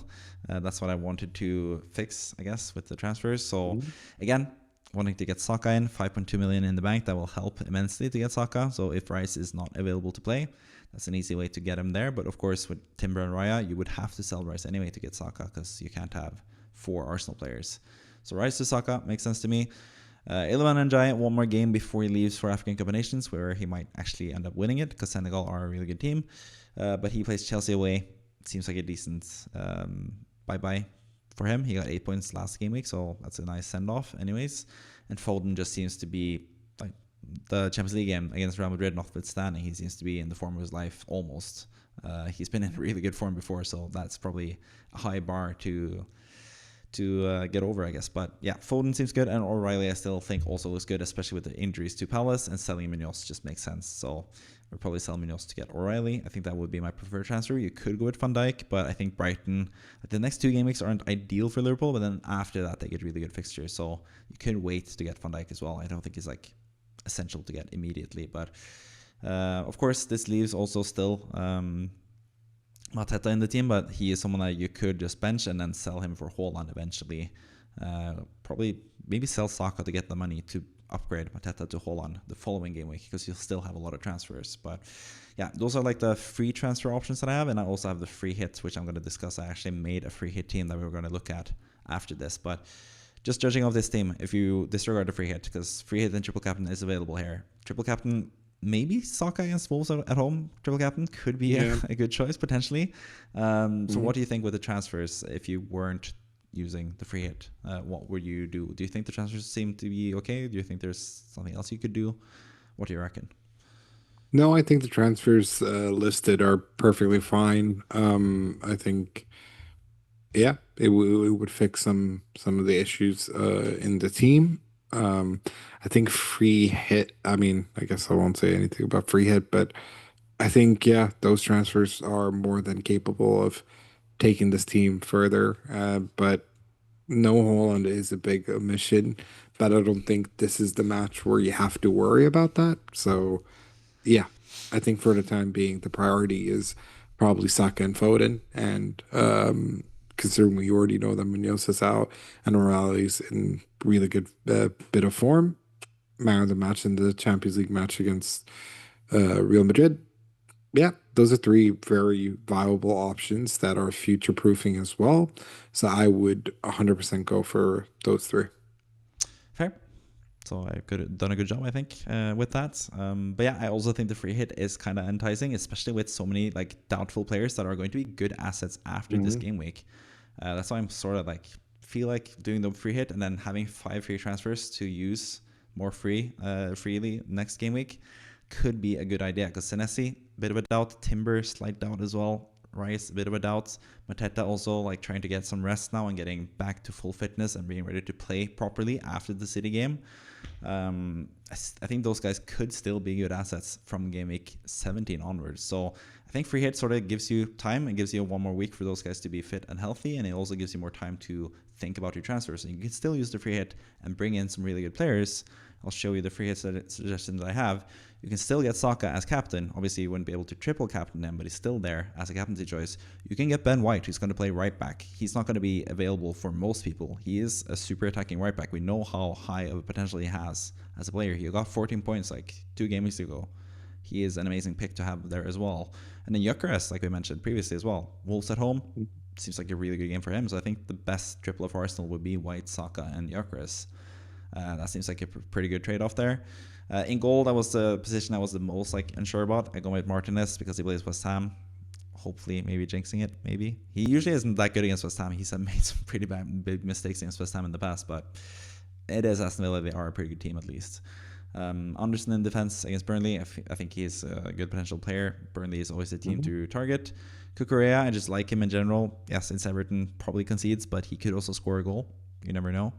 That's what I wanted to fix, I guess, with the transfers. So again, wanting to get Saka in, 5.2 million in the bank. That will help immensely to get Saka. So if Rice is not available to play, that's an easy way to get him there. But of course, with Timber and Raya, you would have to sell Rice anyway to get Saka, because you can't have 4 Arsenal players. So Rice to Saka makes sense to me. Iliman Ndiaye, one more game before he leaves for African Cup of Nations, where he might actually end up winning it, because Senegal are a really good team. But he plays Chelsea away. Seems like a decent bye-bye for him. He got 8 points last game week, so that's a nice send-off anyways. And Foden just seems to be, like, the Champions League game against Real Madrid notwithstanding, he seems to be in the form of his life almost. He's been in really good form before, so that's probably a high bar to get over, I guess. But yeah, Foden seems good, and O'Reilly I still think also looks good, especially with the injuries to Palace, and selling Munoz just makes sense. So we'll probably sell Munoz to get O'Reilly. I think that would be my preferred transfer. You could go with Van Dijk, but I think Brighton, the next 2 game weeks aren't ideal for Liverpool, but then after that they get really good fixtures, so you could wait to get Van Dijk as well. I don't think it's like essential to get immediately, but of course this leaves also still Mateta in the team, but he is someone that you could just bench and then sell him for Haaland eventually. Probably maybe sell Saka to get the money to upgrade Mateta to Haaland the following game week, because you'll still have a lot of transfers. But yeah, those are like the free transfer options that I have, and I also have the free hits, which I'm going to discuss. I actually made a free hit team that we were going to look at after this, but just judging off this team, if you disregard the free hit, because free hit and triple captain is available here. Triple captain, maybe Saka against Wolves at home. Triple captain could be a good choice potentially. So what do you think with the transfers if you weren't using the free hit? What would you do? Do you think the transfers seem to be okay? Do you think there's something else you could do? What do you reckon? No, I think the transfers listed are perfectly fine. I think, yeah, it would fix some of the issues in the team. I think free hit. I mean, I guess I won't say anything about free hit, but I think, yeah, those transfers are more than capable of taking this team further. But no, Holland is a big omission, but I don't think this is the match where you have to worry about that. So, yeah, I think for the time being, the priority is probably Saka and Foden. And considering we already know that Munoz is out and Morales in really good bit of form, man of the match in the Champions League match against Real Madrid. Yeah, those are 3 very viable options that are future proofing as well. So I would 100% go for those 3. Fair. So I could have done a good job, I think, with that. But yeah, I also think the free hit is kind of enticing, especially with so many like doubtful players that are going to be good assets after this game week. That's why I'm sort of like feel like doing the free hit and then having 5 free transfers to use more freely next game week could be a good idea, because Senesi, bit of a doubt. Timber, slight doubt as well. Rice, a bit of a doubt. Mateta also like trying to get some rest now and getting back to full fitness and being ready to play properly after the City game. I think those guys could still be good assets from game week 17 onwards. So I think free hit sort of gives you time and gives you 1 more week for those guys to be fit and healthy, and it also gives you more time to think about your transfers. And you can still use the free hit and bring in some really good players. I'll show you the free hit suggestion that I have. You can still get Saka as captain. Obviously, you wouldn't be able to triple captain him, but he's still there as a captaincy choice. You can get Ben White, who's going to play right back. He's not going to be available for most people. He is a super attacking right back. We know how high of a potential he has as a player. He got 14 points like 2 game weeks ago. He is an amazing pick to have there as well. And then Gyökeres, like we mentioned previously as well. Wolves at home, seems like a really good game for him. So I think the best triple of Arsenal would be White, Saka, and Gyökeres. That seems like a pretty good trade-off there. In goal, that was the position I was the most like unsure about. I go with Martinez because he plays West Ham. Hopefully, maybe jinxing it. Maybe he usually isn't that good against West Ham. He's made some pretty big mistakes against West Ham in the past, but it is Aston Villa. They are a pretty good team at least. Anderson in defense against Burnley. I think he's a good potential player. Burnley is always a team to target. Cucurella, I just like him in general. Yes, it's Everton probably concedes, but he could also score a goal. You never know.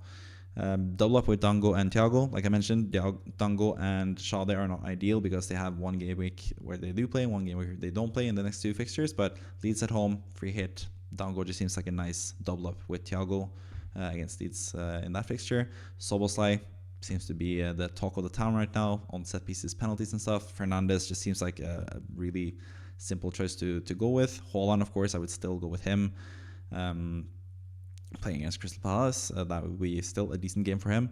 Double up with Dango and Thiago. Like I mentioned, Dango and Shade are not ideal because they have one game week where they do play, one game where they don't play in the next two fixtures. But Leeds at home, free hit. Dango just seems like a nice double up with Thiago against Leeds in that fixture. Soboslai seems to be the talk of the town right now on set pieces, penalties and stuff. Fernandez just seems like a really simple choice to go with. Haaland, of course, I would still go with him. Playing against Crystal Palace, that would be still a decent game for him.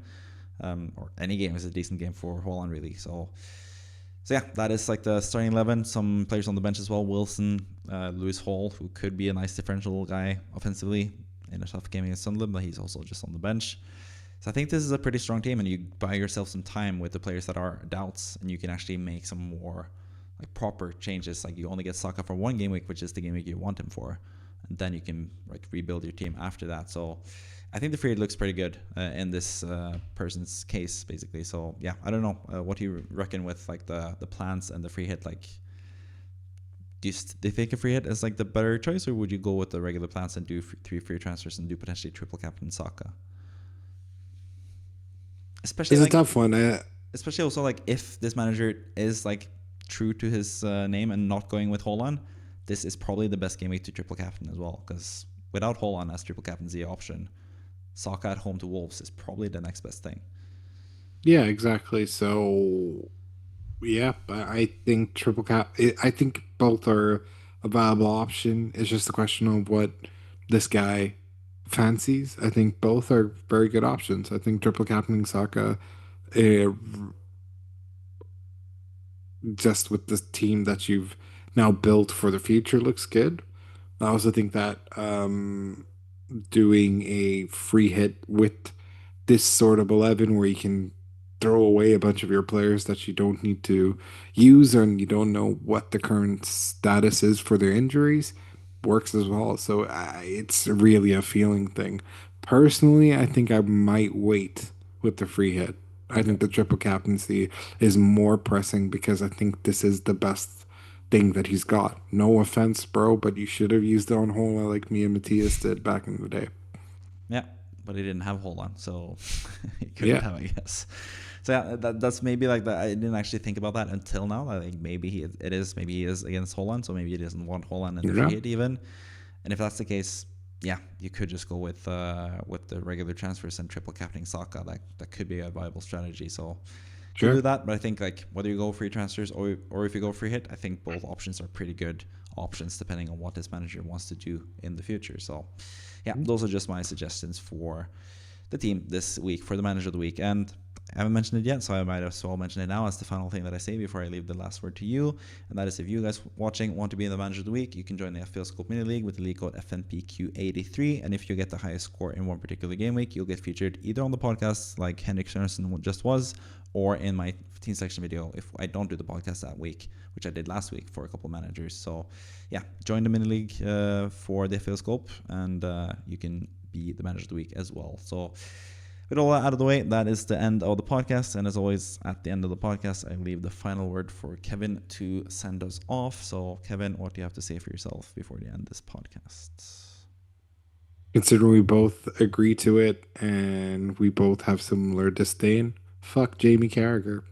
Or any game is a decent game for Haaland, really. So yeah, that is like the starting 11. Some players on the bench as well. Wilson, Lewis Hall, who could be a nice differential guy offensively in a tough game against Sunderland, but he's also just on the bench. So I think this is a pretty strong team, and you buy yourself some time with the players that are doubts, and you can actually make some more like proper changes. Like you only get Saka for one game week, which is the game week you want him for. And then you can like rebuild your team after that. So I think the free hit looks pretty good in this person's case, basically. So yeah, I don't know. What do you reckon with like the plans and the free hit? Like, do you think a free hit is like the better choice, or would you go with the regular plans and do 3 free transfers and do potentially triple captain Saka? Especially It's a like, tough one. especially also like if this manager is like true to his name and not going with Haaland, this is probably the best game week to triple captain as well, because without Haaland as triple captaincy option, Saka at home to Wolves is probably the next best thing. Yeah, exactly. So, yeah, I think triple cap. I think both are a viable option. It's just a question of what this guy fancies. I think both are very good options. I think triple captaining Saka, uh, just with the team that you've now built for the future, looks good. I also think that doing a free hit with this sort of 11 where you can throw away a bunch of your players that you don't need to use and you don't know what the current status is for their injuries works as well. So it's really a feeling thing. Personally, I think I might wait with the free hit. I Okay. think the triple captaincy is more pressing because I think this is the best thing that he's got. No offense, bro, but you should have used it on Hola like me and Matthias did back in the day. Yeah, but he didn't have Haaland, so he couldn't Yeah, have, I guess. So yeah, that's maybe like that. I didn't actually think about that until now. I think maybe maybe he is against Haaland, so maybe he doesn't want Haaland in the free yeah, hit even. And if that's the case, yeah, you could just go with the regular transfers and triple captaining Saka. That could be a viable strategy. So you'll do sure. that. But I think like whether you go free transfers or if you go free hit, I think both options are pretty good options depending on what this manager wants to do in the future. So yeah, those are just my suggestions for the team this week for the manager of the week. And I haven't mentioned it yet, so I might as well mention it now as the final thing that I say before I leave the last word to you. And that is, if you guys watching want to be in the manager of the week, you can join the FPL Scope Mini League with the league code FNPQ83. And if you get the highest score in one particular game week, you'll get featured either on the podcast like Henrik Sørensen just was, or in my team section video if I don't do the podcast that week, which I did last week for a couple of managers. So yeah, join the mini league for the FPL Scope, and you can be the manager of the week as well. So with all that out of the way, that is the end of the podcast. And as always, at the end of the podcast, I leave the final word for Kevin to send us off. So Kevin, what do you have to say for yourself before we end this podcast? Considering we both agree to it and we both have similar disdain, fuck Jamie Carragher.